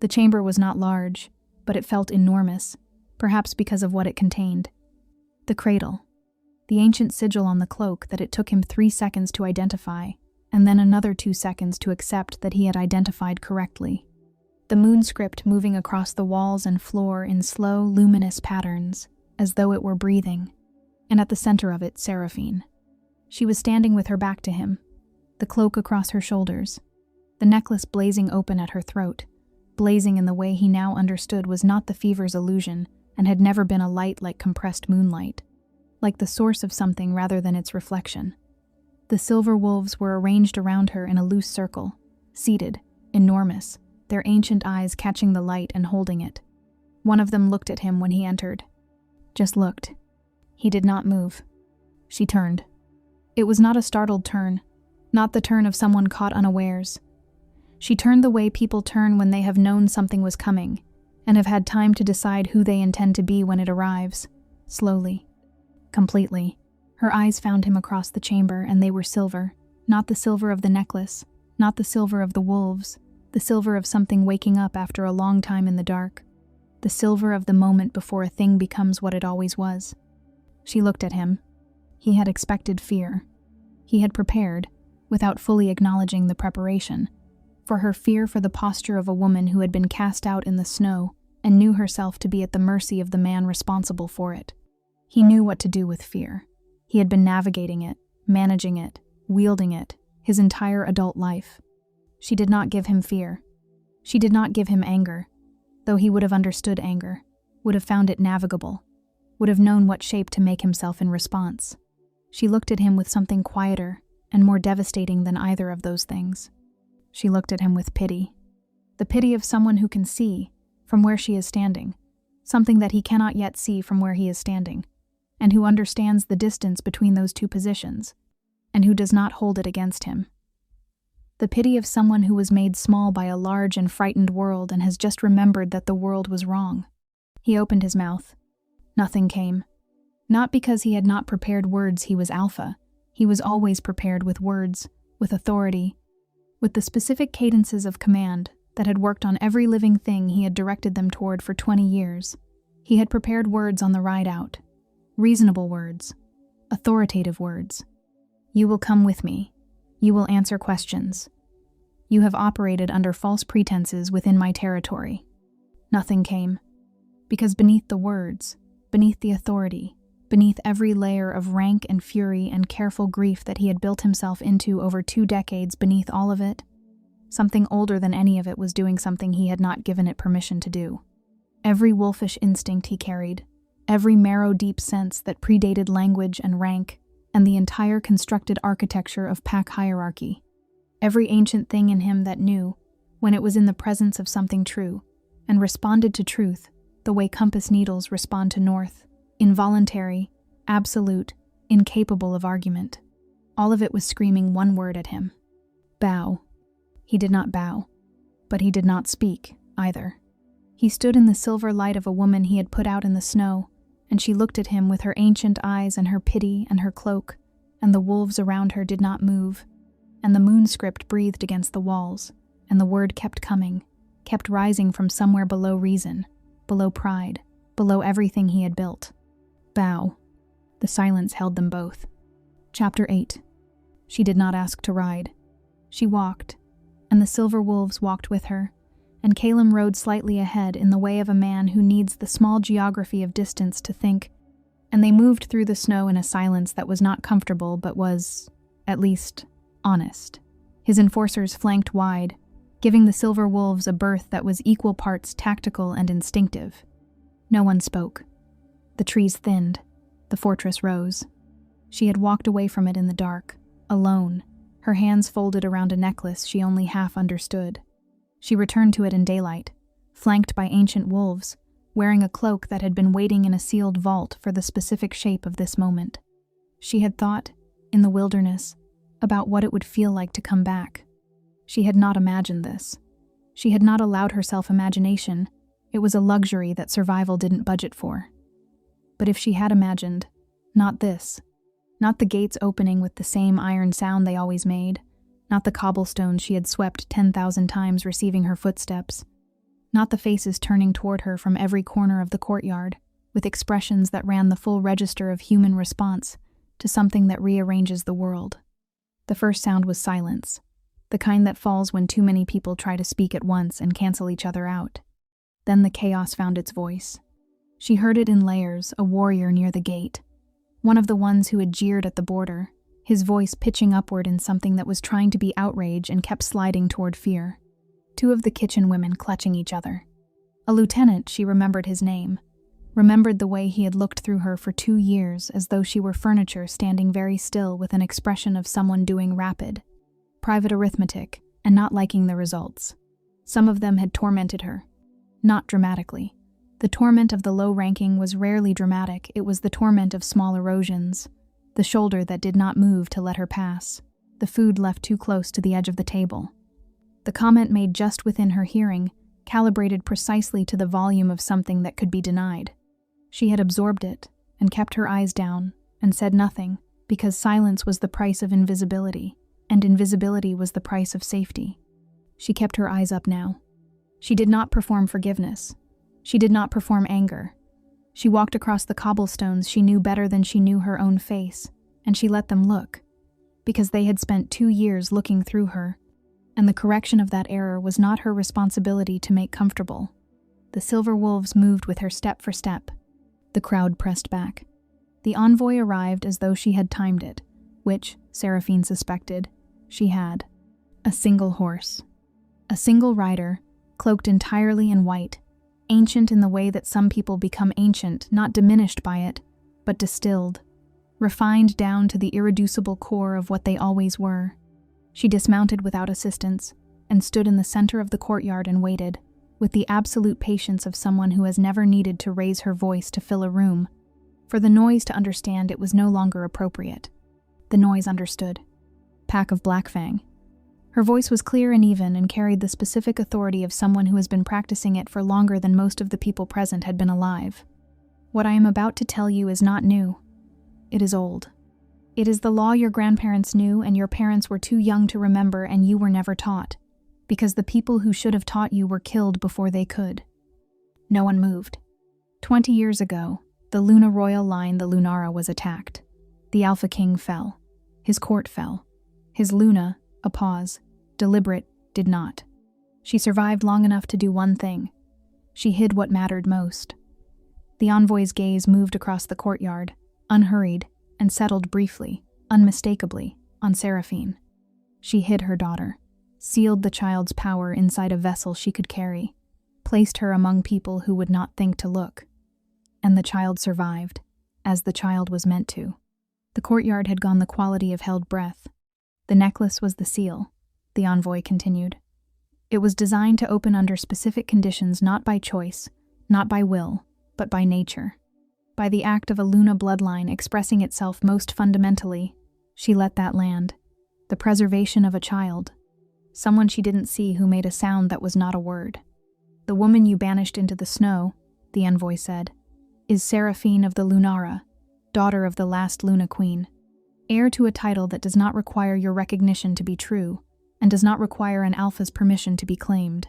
The chamber was not large, but it felt enormous, perhaps because of what it contained. The cradle. The ancient sigil on the cloak that it took him 3 seconds to identify, and then another 2 seconds to accept that he had identified correctly. The moon script moving across the walls and floor in slow, luminous patterns, as though it were breathing, and at the center of it, Seraphine. She was standing with her back to him, the cloak across her shoulders, the necklace blazing open at her throat, blazing in the way he now understood was not the fever's illusion and had never been a light like compressed moonlight, like the source of something rather than its reflection. The silver wolves were arranged around her in a loose circle, seated, enormous, their ancient eyes catching the light and holding it. One of them looked at him when he entered. Just looked. He did not move. She turned. It was not a startled turn, not the turn of someone caught unawares. She turned the way people turn when they have known something was coming, and have had time to decide who they intend to be when it arrives, slowly. Completely. Her eyes found him across the chamber, and they were silver, not the silver of the necklace, not the silver of the wolves, the silver of something waking up after a long time in the dark, the silver of the moment before a thing becomes what it always was. She looked at him. He had expected fear. He had prepared, without fully acknowledging the preparation, for her fear for the posture of a woman who had been cast out in the snow and knew herself to be at the mercy of the man responsible for it. He knew what to do with fear. He had been navigating it, managing it, wielding it, his entire adult life. She did not give him fear. She did not give him anger, though he would have understood anger, would have found it navigable, would have known what shape to make himself in response. She looked at him with something quieter and more devastating than either of those things. She looked at him with pity, the pity of someone who can see, from where she is standing, something that he cannot yet see from where he is standing, and who understands the distance between those two positions, and who does not hold it against him. The pity of someone who was made small by a large and frightened world and has just remembered that the world was wrong. He opened his mouth. Nothing came. Not because he had not prepared words he was Alpha. He was always prepared with words, with authority, with the specific cadences of command that had worked on every living thing he had directed them toward for 20 years. He had prepared words on the ride out. Reasonable words. Authoritative words. You will come with me. You will answer questions. You have operated under false pretenses within my territory. Nothing came. Because beneath the words, beneath the authority, beneath every layer of rank and fury and careful grief that he had built himself into over 2 decades, beneath all of it, something older than any of it was doing something he had not given it permission to do. Every wolfish instinct he carried, every marrow-deep sense that predated language and rank, and the entire constructed architecture of pack hierarchy. Every ancient thing in him that knew, when it was in the presence of something true, and responded to truth the way compass needles respond to north, involuntary, absolute, incapable of argument. All of it was screaming one word at him. Bow. He did not bow, but he did not speak, either. He stood in the silver light of a woman he had put out in the snow, and she looked at him with her ancient eyes and her pity and her cloak, and the wolves around her did not move, and the moon script breathed against the walls, and the word kept coming, kept rising from somewhere below reason, below pride, below everything he had built. Bow. The silence held them both. Chapter 8. She did not ask to ride. She walked, and the silver wolves walked with her, and Calum rode slightly ahead in the way of a man who needs the small geography of distance to think, and they moved through the snow in a silence that was not comfortable but was, at least, honest. His enforcers flanked wide, giving the silver wolves a berth that was equal parts tactical and instinctive. No one spoke. The trees thinned. The fortress rose. She had walked away from it in the dark, alone, her hands folded around a necklace she only half understood. She returned to it in daylight, flanked by ancient wolves, wearing a cloak that had been waiting in a sealed vault for the specific shape of this moment. She had thought, in the wilderness, about what it would feel like to come back. She had not imagined this. She had not allowed herself imagination. It was a luxury that survival didn't budget for. But if she had imagined, not this. Not the gates opening with the same iron sound they always made. Not the cobblestones she had swept 10,000 times receiving her footsteps. Not the faces turning toward her from every corner of the courtyard, with expressions that ran the full register of human response to something that rearranges the world. The first sound was silence, the kind that falls when too many people try to speak at once and cancel each other out. Then the chaos found its voice. She heard it in layers, a warrior near the gate, one of the ones who had jeered at the border, his voice pitching upward in something that was trying to be outrage and kept sliding toward fear. Two of the kitchen women clutching each other. A lieutenant, she remembered his name, remembered the way he had looked through her for 2 years as though she were furniture standing very still with an expression of someone doing rapid, private arithmetic, and not liking the results. Some of them had tormented her. Not dramatically. The torment of the low ranking was rarely dramatic, it was the torment of small erosions. The shoulder that did not move to let her pass. The food left too close to the edge of the table. The comment made just within her hearing, calibrated precisely to the volume of something that could be denied. She had absorbed it, and kept her eyes down, and said nothing, because silence was the price of invisibility, and invisibility was the price of safety. She kept her eyes up now. She did not perform forgiveness. She did not perform anger. She walked across the cobblestones she knew better than she knew her own face, and she let them look, because they had spent 2 years looking through her, and the correction of that error was not her responsibility to make comfortable. The silver wolves moved with her step for step. The crowd pressed back. The envoy arrived as though she had timed it, which, Seraphine suspected, she had. A single horse. A single rider, cloaked entirely in white, ancient in the way that some people become ancient, not diminished by it, but distilled, refined down to the irreducible core of what they always were. She dismounted without assistance, and stood in the center of the courtyard and waited, with the absolute patience of someone who has never needed to raise her voice to fill a room, for the noise to understand it was no longer appropriate. The noise understood. Pack of Blackfang. Her voice was clear and even and carried the specific authority of someone who has been practicing it for longer than most of the people present had been alive. What I am about to tell you is not new. It is old. It is the law your grandparents knew and your parents were too young to remember and you were never taught, because the people who should have taught you were killed before they could. No one moved. 20 years ago, the Luna royal line, the Lunara, was attacked. The Alpha King fell. His court fell. His Luna, a pause, deliberate, did not. She survived long enough to do one thing. She hid what mattered most. The envoy's gaze moved across the courtyard, unhurried, and settled briefly, unmistakably, on Seraphine. She hid her daughter, sealed the child's power inside a vessel she could carry, placed her among people who would not think to look. And the child survived, as the child was meant to. The courtyard had gone the quality of held breath. The necklace was the seal, the envoy continued. It was designed to open under specific conditions, not by choice, not by will, but by nature. By the act of a Luna bloodline expressing itself most fundamentally, she let that land. The preservation of a child. Someone she didn't see who made a sound that was not a word. The woman you banished into the snow, the envoy said, is Seraphine of the Lunara, daughter of the last Luna Queen, heir to a title that does not require your recognition to be true, and does not require an alpha's permission to be claimed.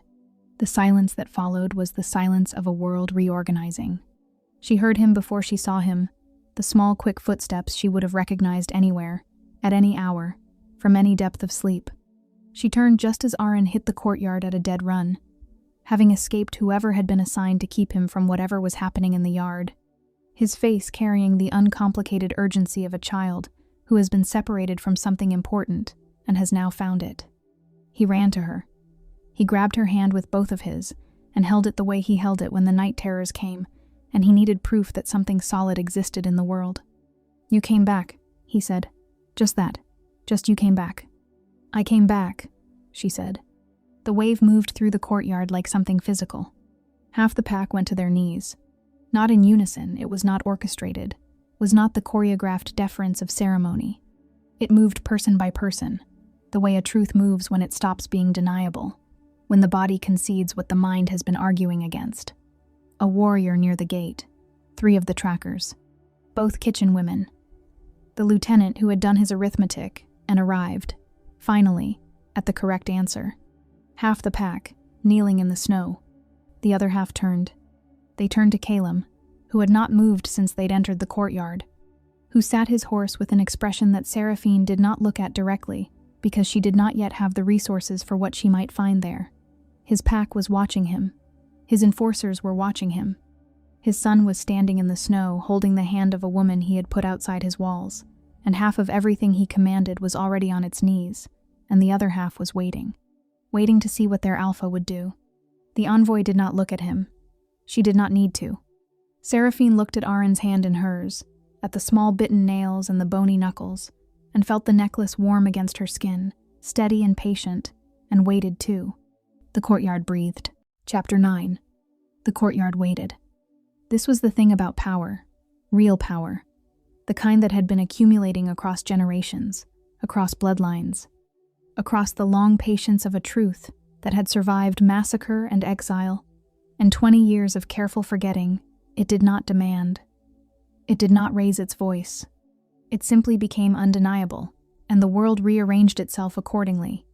The silence that followed was the silence of a world reorganizing. She heard him before she saw him, the small, quick footsteps she would have recognized anywhere, at any hour, from any depth of sleep. She turned just as Aaron hit the courtyard at a dead run, having escaped whoever had been assigned to keep him from whatever was happening in the yard, his face carrying the uncomplicated urgency of a child who has been separated from something important and has now found it. He ran to her. He grabbed her hand with both of his and held it the way he held it when the night terrors came, and he needed proof that something solid existed in the world. "You came back," he said. "Just that. Just you came back." "I came back," she said. The wave moved through the courtyard like something physical. Half the pack went to their knees. Not in unison, it was not orchestrated, was not the choreographed deference of ceremony. It moved person by person, the way a truth moves when it stops being deniable, when the body concedes what the mind has been arguing against. A warrior near the gate, 3 of the trackers, both kitchen women. The lieutenant who had done his arithmetic and arrived, finally, at the correct answer. Half the pack, kneeling in the snow. The other half turned. They turned to Calum, who had not moved since they'd entered the courtyard, who sat his horse with an expression that Seraphine did not look at directly, because she did not yet have the resources for what she might find there. His pack was watching him. His enforcers were watching him. His son was standing in the snow, holding the hand of a woman he had put outside his walls, and half of everything he commanded was already on its knees, and the other half was waiting to see what their alpha would do. The envoy did not look at him. She did not need to. Seraphine looked at Aaron's hand in hers, at the small bitten nails and the bony knuckles, and felt the necklace warm against her skin, steady and patient, and waited too. The courtyard breathed. Chapter 9. The courtyard waited. This was the thing about power, real power, the kind that had been accumulating across generations, across bloodlines, across the long patience of a truth that had survived massacre and exile, and 20 years of careful forgetting. It did not demand. It did not raise its voice. It simply became undeniable, and the world rearranged itself accordingly,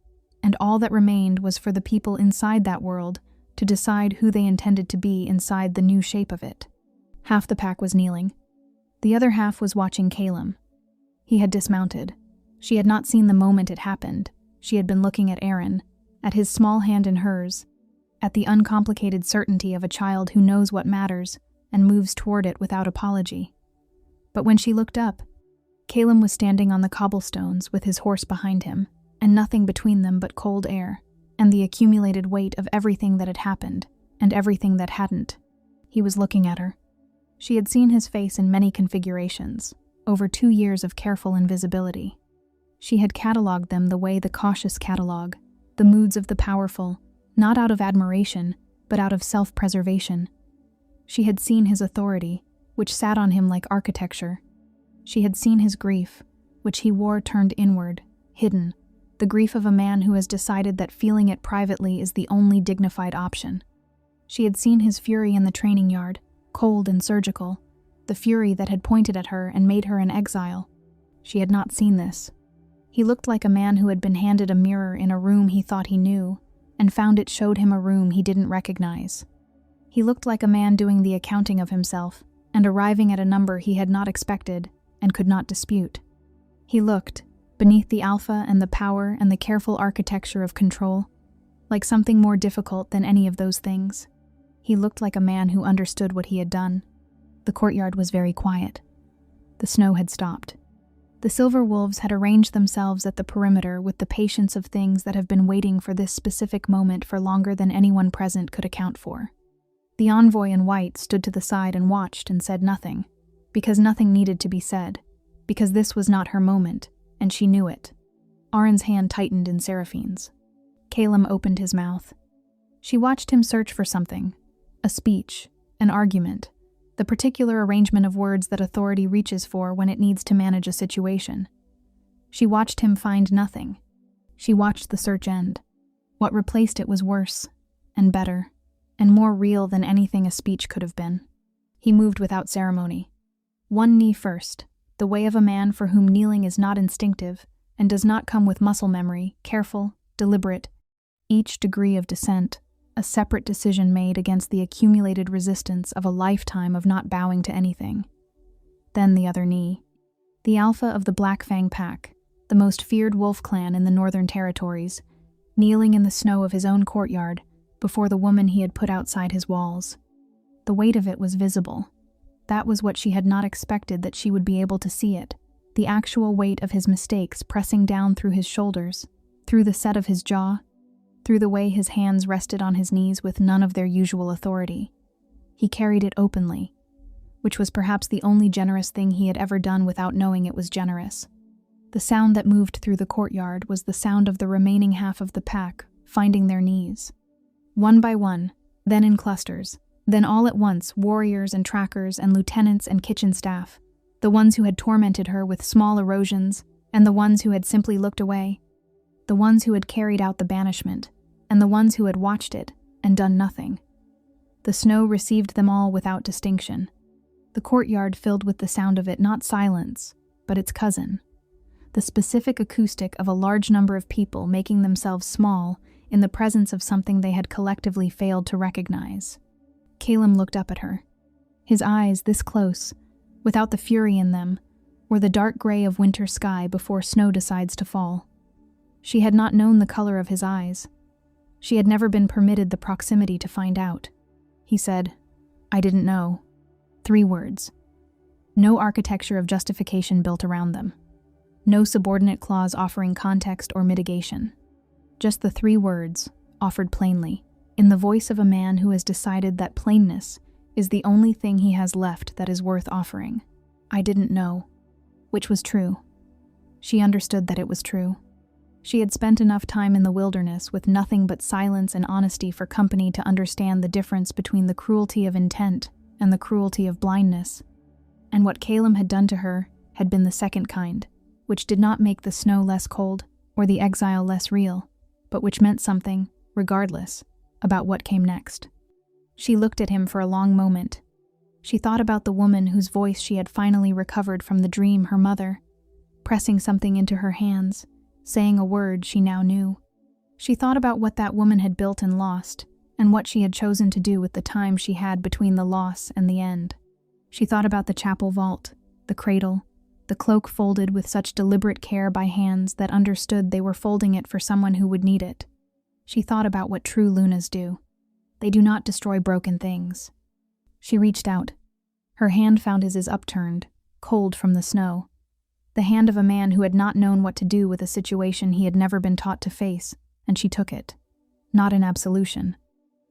and all that remained was for the people inside that world to decide who they intended to be inside the new shape of it. Half the pack was kneeling. The other half was watching Calum. He had dismounted. She had not seen the moment it happened. She had been looking at Aaron, at his small hand in hers, at the uncomplicated certainty of a child who knows what matters and moves toward it without apology. But when she looked up, Calum was standing on the cobblestones with his horse behind him, and nothing between them but cold air, and the accumulated weight of everything that had happened, and everything that hadn't. He was looking at her. She had seen his face in many configurations, over 2 years of careful invisibility. She had catalogued them the way the cautious catalog, the moods of the powerful, not out of admiration, but out of self-preservation. She had seen his authority, which sat on him like architecture. She had seen his grief, which he wore turned inward, hidden, the grief of a man who has decided that feeling it privately is the only dignified option. She had seen his fury in the training yard, cold and surgical, the fury that had pointed at her and made her an exile. She had not seen this. He looked like a man who had been handed a mirror in a room he thought he knew, and found it showed him a room he didn't recognize. He looked like a man doing the accounting of himself, and arriving at a number he had not expected and could not dispute. He looked, beneath the alpha and the power and the careful architecture of control, like something more difficult than any of those things. He looked like a man who understood what he had done. The courtyard was very quiet. The snow had stopped. The silver wolves had arranged themselves at the perimeter with the patience of things that have been waiting for this specific moment for longer than anyone present could account for. The envoy in white stood to the side and watched and said nothing, because nothing needed to be said, because this was not her moment, and she knew it. Arin's hand tightened in Seraphine's. Calum opened his mouth. She watched him search for something, a speech, an argument, the particular arrangement of words that authority reaches for when it needs to manage a situation. She watched him find nothing. She watched the search end. What replaced it was worse, and better, and more real than anything a speech could have been. He moved without ceremony. One knee first, the way of a man for whom kneeling is not instinctive and does not come with muscle memory, careful, deliberate, each degree of descent, a separate decision made against the accumulated resistance of a lifetime of not bowing to anything. Then the other knee. The alpha of the Black Fang pack, the most feared wolf clan in the Northern Territories, kneeling in the snow of his own courtyard before the woman he had put outside his walls. The weight of it was visible. That was what she had not expected, that she would be able to see it, the actual weight of his mistakes pressing down through his shoulders, through the set of his jaw, through the way his hands rested on his knees with none of their usual authority. He carried it openly, which was perhaps the only generous thing he had ever done without knowing it was generous. The sound that moved through the courtyard was the sound of the remaining half of the pack finding their knees. One by one, then in clusters, then all at once, warriors and trackers and lieutenants and kitchen staff, the ones who had tormented her with small erosions and the ones who had simply looked away, the ones who had carried out the banishment and the ones who had watched it and done nothing. The snow received them all without distinction. The courtyard filled with the sound of it, not silence, but its cousin, the specific acoustic of a large number of people making themselves small in the presence of something they had collectively failed to recognize. Calum looked up at her. His eyes, this close, without the fury in them, were the dark gray of winter sky before snow decides to fall. She had not known the color of his eyes. She had never been permitted the proximity to find out. He said, "I didn't know." 3 words. No architecture of justification built around them. No subordinate clause offering context or mitigation. Just the 3 words, offered plainly, in the voice of a man who has decided that plainness is the only thing he has left that is worth offering. "I didn't know," which was true. She understood that it was true. She had spent enough time in the wilderness with nothing but silence and honesty for company to understand the difference between the cruelty of intent and the cruelty of blindness. And what Calum had done to her had been the second kind, which did not make the snow less cold or the exile less real, but which meant something, regardless, about what came next. She looked at him for a long moment. She thought about the woman whose voice she had finally recovered from the dream, her mother, pressing something into her hands, saying a word she now knew. She thought about what that woman had built and lost, and what she had chosen to do with the time she had between the loss and the end. She thought about the chapel vault, the cradle, the cloak folded with such deliberate care by hands that understood they were folding it for someone who would need it. She thought about what true Lunas do. They do not destroy broken things. She reached out. Her hand found his upturned, cold from the snow. The hand of a man who had not known what to do with a situation he had never been taught to face, and she took it. Not in absolution.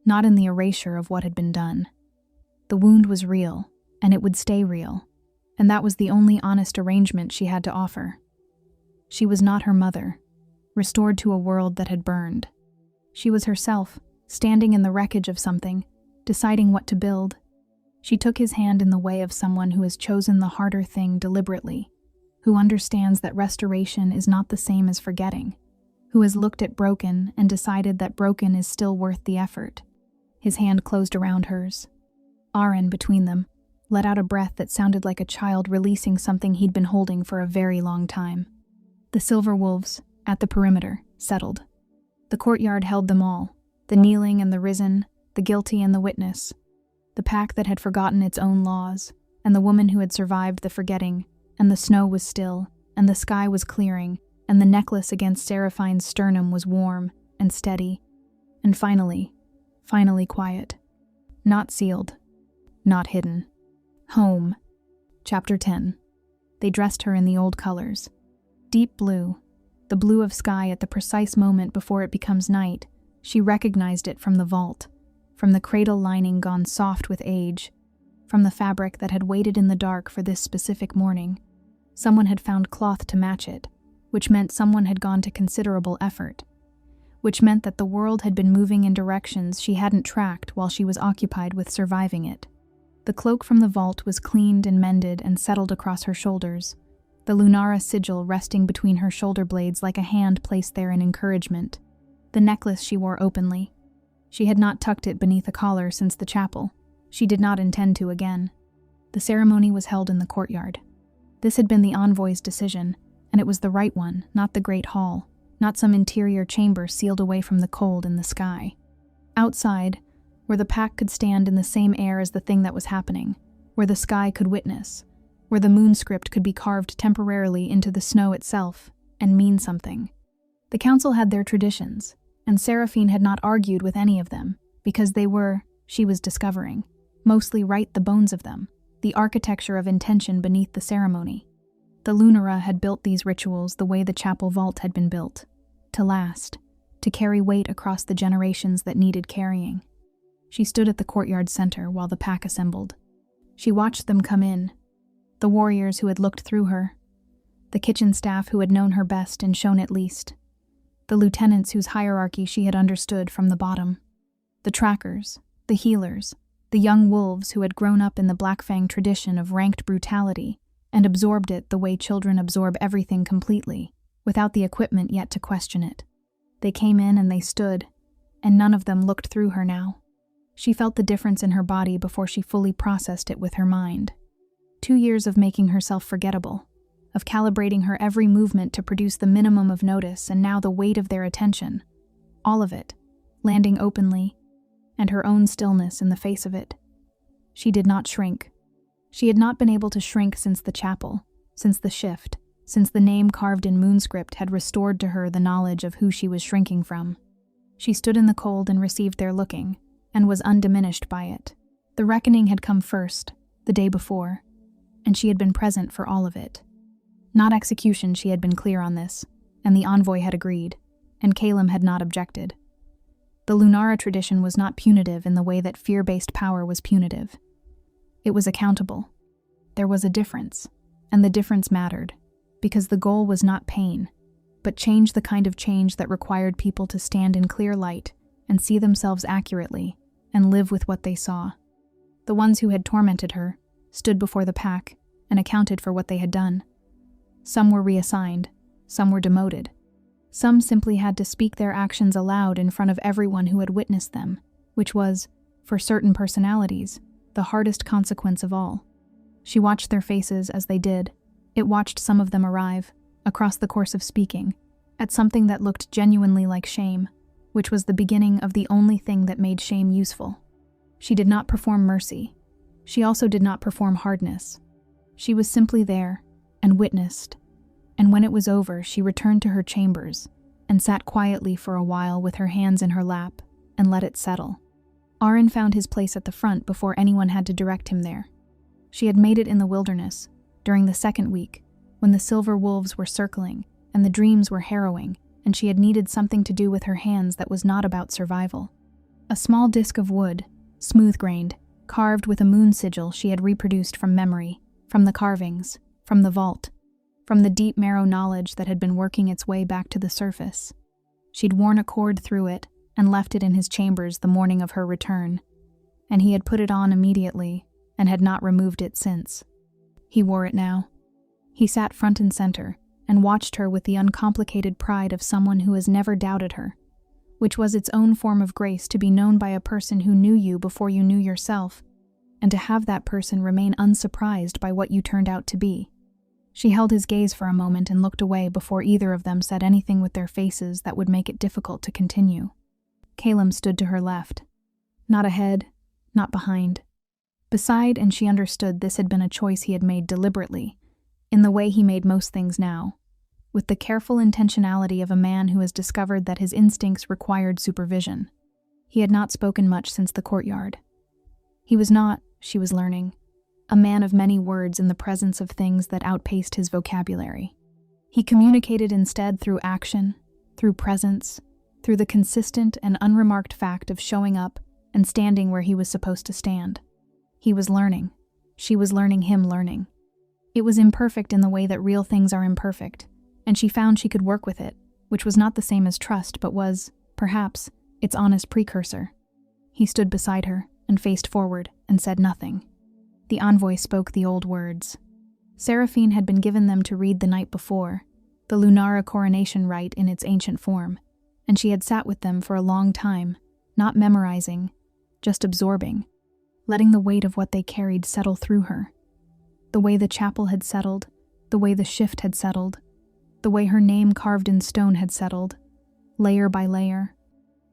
Not in the erasure of what had been done. The wound was real, and it would stay real, and that was the only honest arrangement she had to offer. She was not her mother, restored to a world that had burned. She was herself, standing in the wreckage of something, deciding what to build. She took his hand in the way of someone who has chosen the harder thing deliberately, who understands that restoration is not the same as forgetting, who has looked at broken and decided that broken is still worth the effort. His hand closed around hers. Arin, between them, let out a breath that sounded like a child releasing something he'd been holding for a very long time. The silver wolves, at the perimeter, settled. The courtyard held them all, the kneeling and the risen, the guilty and the witness, the pack that had forgotten its own laws, and the woman who had survived the forgetting, and the snow was still, and the sky was clearing, and the necklace against Seraphine's sternum was warm and steady, and finally quiet. Not sealed, not hidden. Home. Chapter 10. They dressed her in the old colors. Deep blue, the blue of sky at the precise moment before it becomes night. She recognized it from the vault, from the cradle lining gone soft with age, from the fabric that had waited in the dark for this specific morning. Someone had found cloth to match it, which meant someone had gone to considerable effort, which meant that the world had been moving in directions she hadn't tracked while she was occupied with surviving it. The cloak from the vault was cleaned and mended and settled across her shoulders, the Lunara sigil resting between her shoulder blades like a hand placed there in encouragement. The necklace she wore openly. She had not tucked it beneath a collar since the chapel. She did not intend to again. The ceremony was held in the courtyard. This had been the envoy's decision, and it was the right one, not the great hall, not some interior chamber sealed away from the cold in the sky. Outside, where the pack could stand in the same air as the thing that was happening, where the sky could witness, where the moon script could be carved temporarily into the snow itself and mean something. The council had their traditions, and Seraphine had not argued with any of them, because they were, she was discovering, mostly right the bones of them, the architecture of intention beneath the ceremony. The Lunara had built these rituals the way the chapel vault had been built, to last, to carry weight across the generations that needed carrying. She stood at the courtyard center while the pack assembled. She watched them come in, the warriors who had looked through her, the kitchen staff who had known her best and shown it least, the lieutenants whose hierarchy she had understood from the bottom, the trackers, the healers, the young wolves who had grown up in the Blackfang tradition of ranked brutality and absorbed it the way children absorb everything completely, without the equipment yet to question it. They came in and they stood, and none of them looked through her now. She felt the difference in her body before she fully processed it with her mind. 2 years of making herself forgettable, of calibrating her every movement to produce the minimum of notice, and now the weight of their attention. All of it, landing openly, and her own stillness in the face of it. She did not shrink. She had not been able to shrink since the chapel, since the shift, since the name carved in moonscript had restored to her the knowledge of who she was shrinking from. She stood in the cold and received their looking, and was undiminished by it. The reckoning had come first, the day before, and she had been present for all of it. Not execution, she had been clear on this, and the envoy had agreed, and Calum had not objected. The Lunara tradition was not punitive in the way that fear-based power was punitive. It was accountable. There was a difference, and the difference mattered, because the goal was not pain, but change, the kind of change that required people to stand in clear light and see themselves accurately and live with what they saw. The ones who had tormented her stood before the pack and accounted for what they had done. Some were reassigned, some were demoted. Some simply had to speak their actions aloud in front of everyone who had witnessed them, which was, for certain personalities, the hardest consequence of all. She watched their faces as they did. It watched some of them arrive, across the course of speaking, at something that looked genuinely like shame, which was the beginning of the only thing that made shame useful. She did not perform mercy. She also did not perform hardness. She was simply there, and witnessed, and when it was over, she returned to her chambers and sat quietly for a while with her hands in her lap and let it settle. Aaron found his place at the front before anyone had to direct him there. She had made it in the wilderness, during the second week, when the silver wolves were circling and the dreams were harrowing, and she had needed something to do with her hands that was not about survival. A small disc of wood, smooth-grained, carved with a moon sigil she had reproduced from memory, from the carvings, from the vault, from the deep marrow knowledge that had been working its way back to the surface. She'd worn a cord through it and left it in his chambers the morning of her return, and he had put it on immediately and had not removed it since. He wore it now. He sat front and center and watched her with the uncomplicated pride of someone who has never doubted her, which was its own form of grace to be known by a person who knew you before you knew yourself, and to have that person remain unsurprised by what you turned out to be. She held his gaze for a moment and looked away before either of them said anything with their faces that would make it difficult to continue. Calum stood to her left. Not ahead, not behind. Beside, and she understood this had been a choice he had made deliberately, in the way he made most things now, with the careful intentionality of a man who has discovered that his instincts required supervision. He had not spoken much since the courtyard. He was not, she was learning, a man of many words in the presence of things that outpaced his vocabulary. He communicated instead through action, through presence, through the consistent and unremarked fact of showing up and standing where he was supposed to stand. He was learning. She was learning him learning. It was imperfect in the way that real things are imperfect, and she found she could work with it, which was not the same as trust but was, perhaps, its honest precursor. He stood beside her and faced forward and said nothing. The envoy spoke the old words. Seraphine had been given them to read the night before, the Lunara coronation rite in its ancient form, and she had sat with them for a long time, not memorizing, just absorbing, letting the weight of what they carried settle through her. The way the chapel had settled, the way the shift had settled, the way her name carved in stone had settled, layer by layer,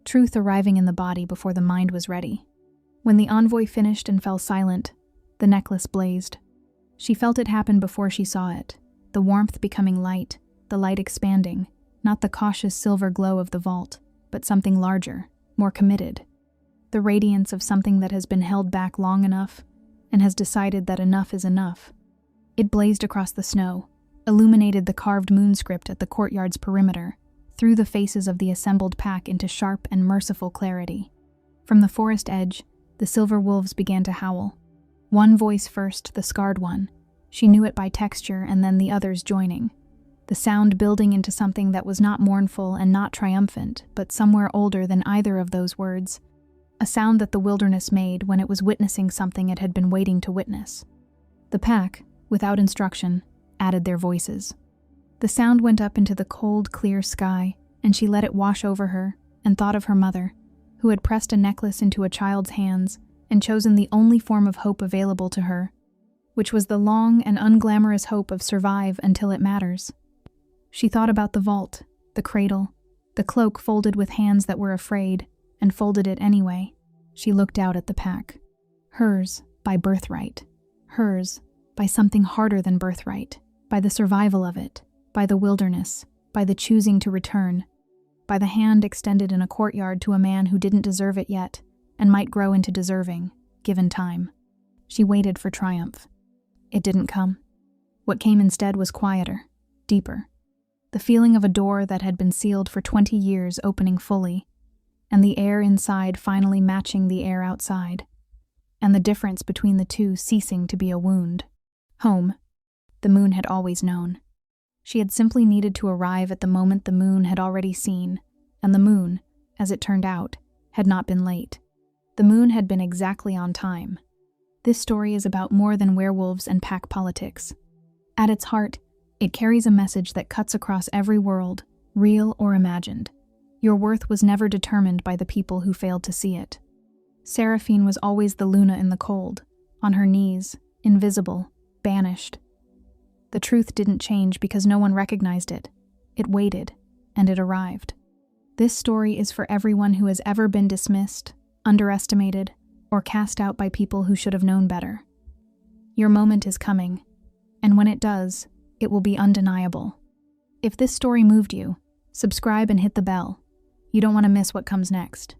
truth arriving in the body before the mind was ready. When the envoy finished and fell silent, the necklace blazed. She felt it happen before she saw it, the warmth becoming light, the light expanding, not the cautious silver glow of the vault, but something larger, more committed. The radiance of something that has been held back long enough and has decided that enough is enough. It blazed across the snow, illuminated the carved moon script at the courtyard's perimeter, threw the faces of the assembled pack into sharp and merciful clarity. From the forest edge, the silver wolves began to howl. One voice first, the scarred one. She knew it by texture, and then the others joining. The sound building into something that was not mournful and not triumphant, but somewhere older than either of those words. A sound that the wilderness made when it was witnessing something it had been waiting to witness. The pack, without instruction, added their voices. The sound went up into the cold, clear sky, and she let it wash over her, and thought of her mother, who had pressed a necklace into a child's hands and chosen the only form of hope available to her, which was the long and unglamorous hope of survive until it matters. She thought about the vault, the cradle, the cloak folded with hands that were afraid, and folded it anyway. She looked out at the pack. Hers, by birthright. Hers, by something harder than birthright, by the survival of it, by the wilderness, by the choosing to return, by the hand extended in a courtyard to a man who didn't deserve it yet, and might grow into deserving, given time. She waited for triumph. It didn't come. What came instead was quieter, deeper. The feeling of a door that had been sealed for 20 years opening fully, and the air inside finally matching the air outside, and the difference between the two ceasing to be a wound. Home, the moon had always known. She had simply needed to arrive at the moment the moon had already seen, and the moon, as it turned out, had not been late. The moon had been exactly on time. This story is about more than werewolves and pack politics. At its heart, it carries a message that cuts across every world, real or imagined. Your worth was never determined by the people who failed to see it. Seraphine was always the Luna in the cold, on her knees, invisible, banished. The truth didn't change because no one recognized it. It waited, and it arrived. This story is for everyone who has ever been dismissed, underestimated, or cast out by people who should have known better. Your moment is coming, and when it does, it will be undeniable. If this story moved you, subscribe and hit the bell. You don't want to miss what comes next.